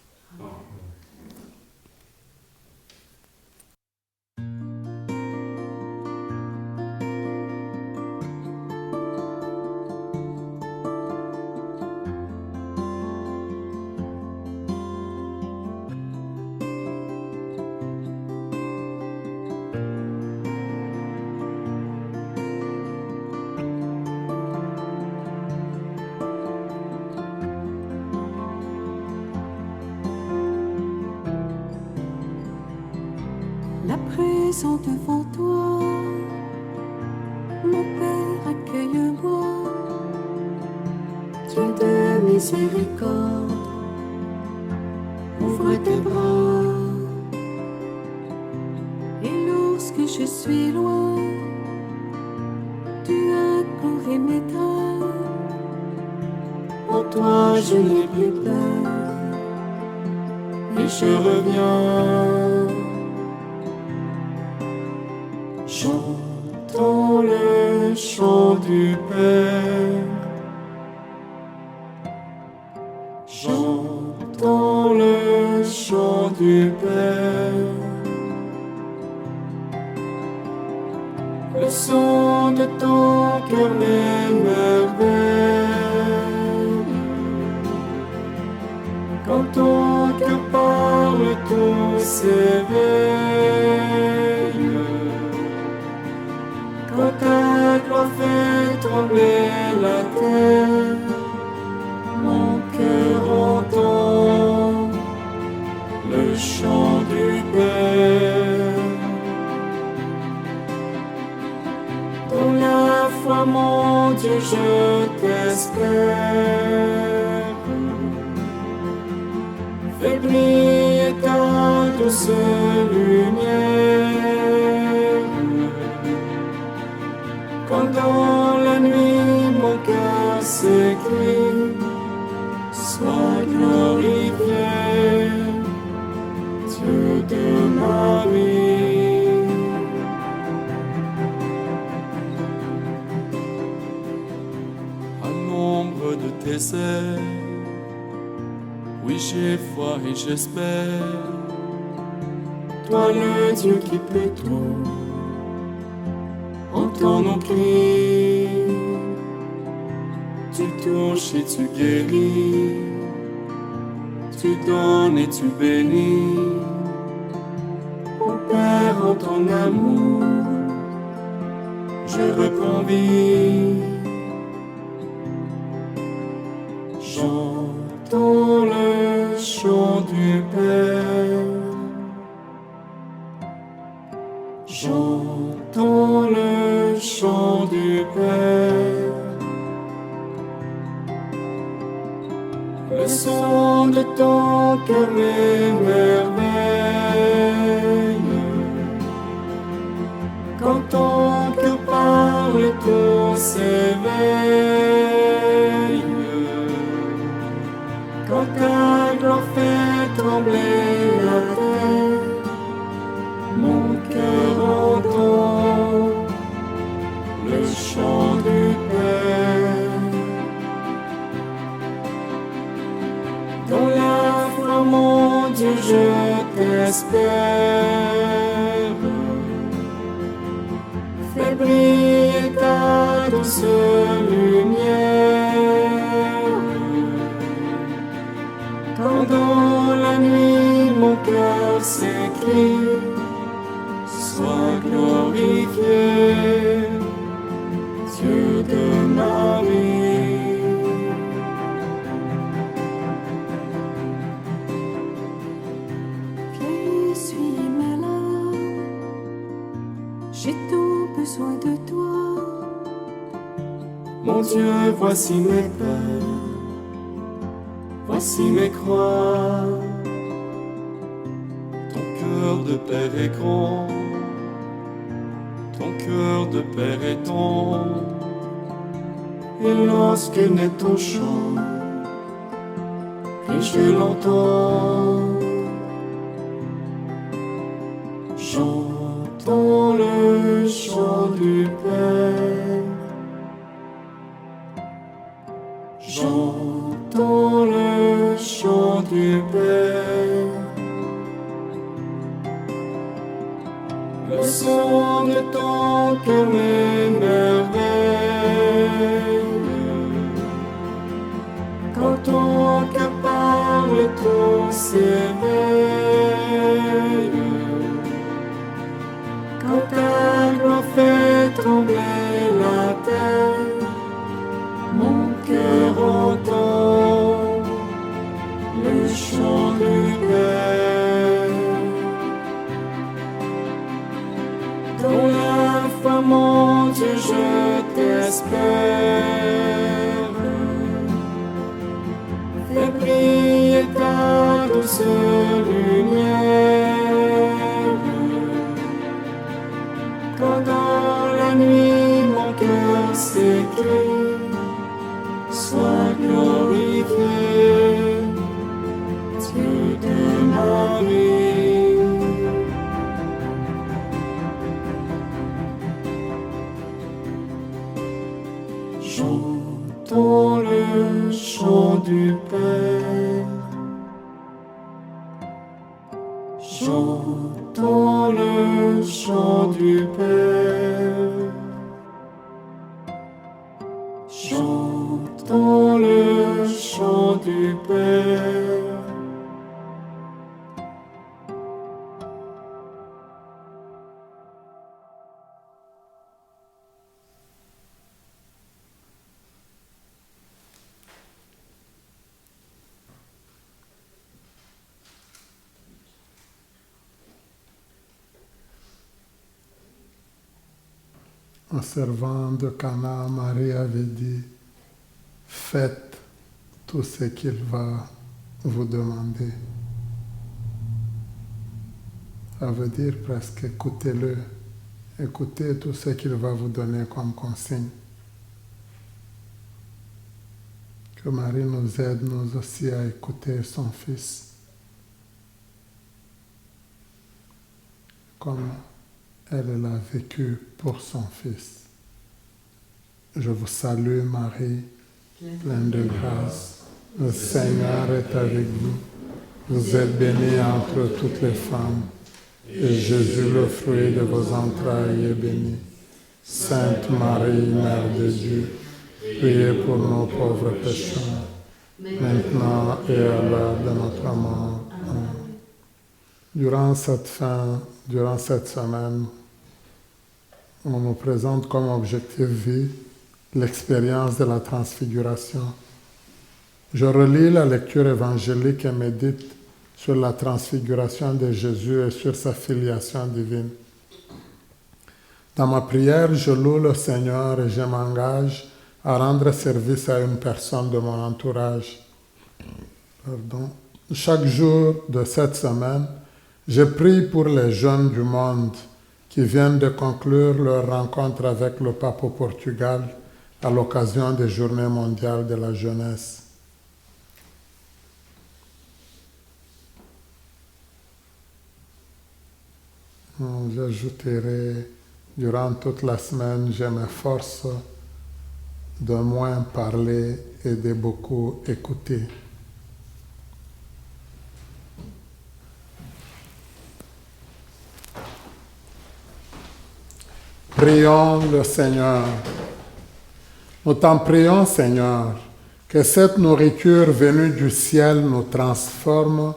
La présent devant toi, mon Père, accueille-moi. Dieu de miséricorde, ouvre tes bras. Et lorsque je suis loin, tu accourais mes draps. En toi je n'ai plus peur, et je reviens. Chantons le chant du Père. Chantons le chant du Père. Le son de ton cœur m'émerveille. Quand ton cœur parle, tout s'éveille. Quand ta gloire fait trembler la terre, mon cœur entend le chant du Père. Dans la foi, mon Dieu, je t'espère. Fais briller ta douce lumière. Quand dans la nuit mon cœur s'écrie, sois glorifié, Dieu de ma vie. À l'ombre de tes ailes, oui j'ai foi et j'espère. Toi le Dieu qui peut tout, entends nos cris, tu touches et tu guéris, tu donnes et tu bénis. Ô Père, en ton amour, je reprends vie. Chantons le chant du Père. Chantons le chant du Père. Le son de ton cœur m'émerveille. Quand ton cœur parle, tout s'éveille. Quand ta gloire fait trembler la terre, mon cœur entend le chant du Père. Dans la foi, mon Dieu, je t'espère. Fais briller ta douce lumière. Quand dans la nuit mon cœur s'écrie, sois glorifié, Dieu de ma vie. Viens essuyer mes larmes, j'ai tant besoin de toi. Mon Dieu, voici mes peurs, voici mes croix. Ton cœur de Père est grand, ton cœur de Père est tendre. Et lorsque naît ton chant, et je l'entends, chantons le chant du Père. Chantons le chant du Père. le son de ton cœur m'émerveille. Quand ton cœur parle, tout s'éveille. Quand ta gloire fait trembler la terre, mon cœur entend le chant du Père. Dans la foi, mon Dieu, je t'espère. Fais briller ta douce lumière. Quand dans la nuit mon cœur s'écrie, sois glorifié, Dieu de ma vie. Chantons le chant du Père. Chantons le chant du Père. Chantons le chant du Père. Un servant de Cana, Marie avait dit, faites tout ce qu'il va vous demander. Ça veut dire presque écoutez-le, écoutez tout ce qu'il va vous donner comme consigne. Que Marie nous aide nous aussi à écouter son Fils. Comme elle l'a vécu pour son Fils. Je vous salue Marie, pleine de grâce. Le Seigneur est avec vous. Vous êtes bénie entre toutes les femmes. Et Jésus, le fruit de vos entrailles, est béni. Sainte Marie, Mère de Dieu, priez pour nos pauvres pécheurs, maintenant et à l'heure de notre mort. Amen. Durant cette semaine, on nous présente comme objectif vie l'expérience de la transfiguration. Je relis la lecture évangélique et médite sur la transfiguration de Jésus et sur sa filiation divine. Dans ma prière, je loue le Seigneur et je m'engage à rendre service à une personne de mon entourage. Chaque jour de cette semaine, je prie pour les jeunes du monde qui viennent de conclure leur rencontre avec le pape au Portugal à l'occasion des Journées mondiales de la jeunesse. J'ajouterai, durant toute la semaine, je m'efforce de moins parler et de beaucoup écouter. Prions le Seigneur. Nous t'en prions, Seigneur, que cette nourriture venue du ciel nous transforme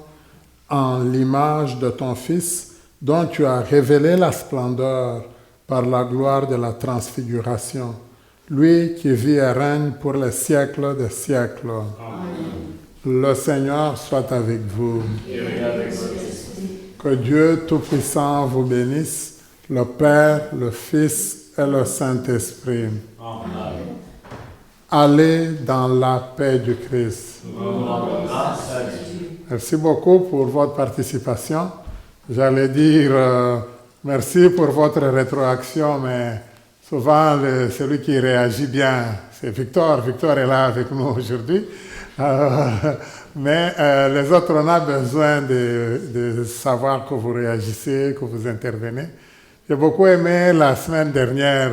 en l'image de ton Fils, dont tu as révélé la splendeur par la gloire de la transfiguration, lui qui vit et règne pour les siècles des siècles. Amen. Le Seigneur soit avec vous. Et avec votre esprit. Que Dieu Tout-Puissant vous bénisse, le Père, le Fils et le Saint-Esprit. Amen. Allez dans la paix du Christ. Merci beaucoup pour votre participation. J'allais dire merci pour votre rétroaction, mais souvent celui qui réagit bien, c'est Victor. Victor est là avec nous aujourd'hui. Mais les autres, on a besoin de savoir que vous réagissez, que vous intervenez. J'ai beaucoup aimé la semaine dernière,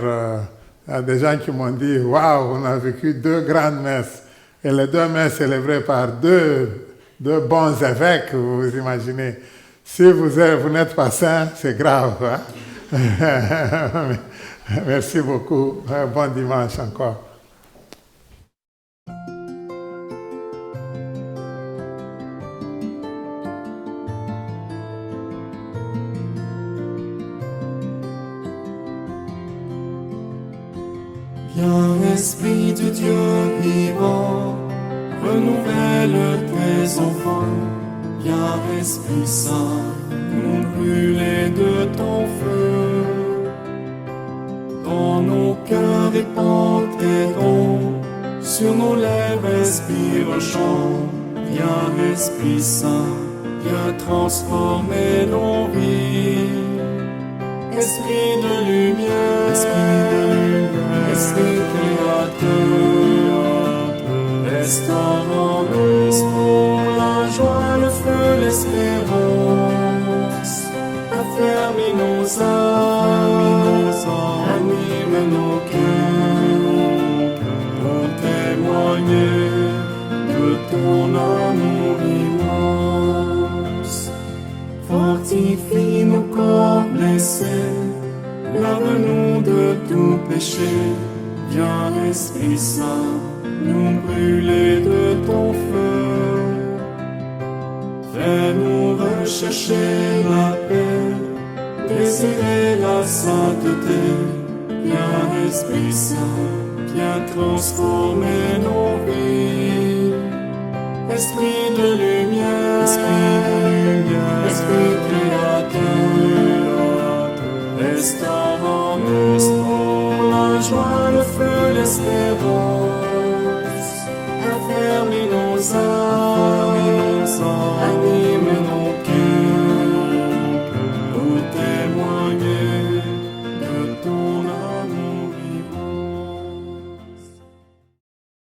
il y a des gens qui m'ont dit « Waouh, on a vécu 2 grandes messes ». Et les 2 messes célébrées par deux bons évêques, vous imaginez. Si vous n'êtes pas saint, c'est grave. Hein? Merci beaucoup. Bon dimanche encore. Viens, Esprit de Dieu vivant, renouvelle tes enfants. Viens, Esprit Saint, nous brûler de ton feu. Dans nos cœurs répand tes dons, sur nos lèvres respire un chant. Viens, Esprit Saint, viens transformer nos vies. Esprit de lumière, Esprit créateur, restaurant-nous pour la joie, le feu, l'espérance. Affermis nos âmes, anime nos cœurs, pour témoigner de ton amour immense. Fortifie nos corps blessés, lave-nous de tout péché. Viens, Esprit Saint, nous brûler de ton feu. Fais-nous rechercher la paix, désirer la sainteté. Viens, Esprit Saint, viens transformer nos vies. Esprit de lumière, Esprit créateur, restaurant-nous pour la joie, le feu, l'espérance.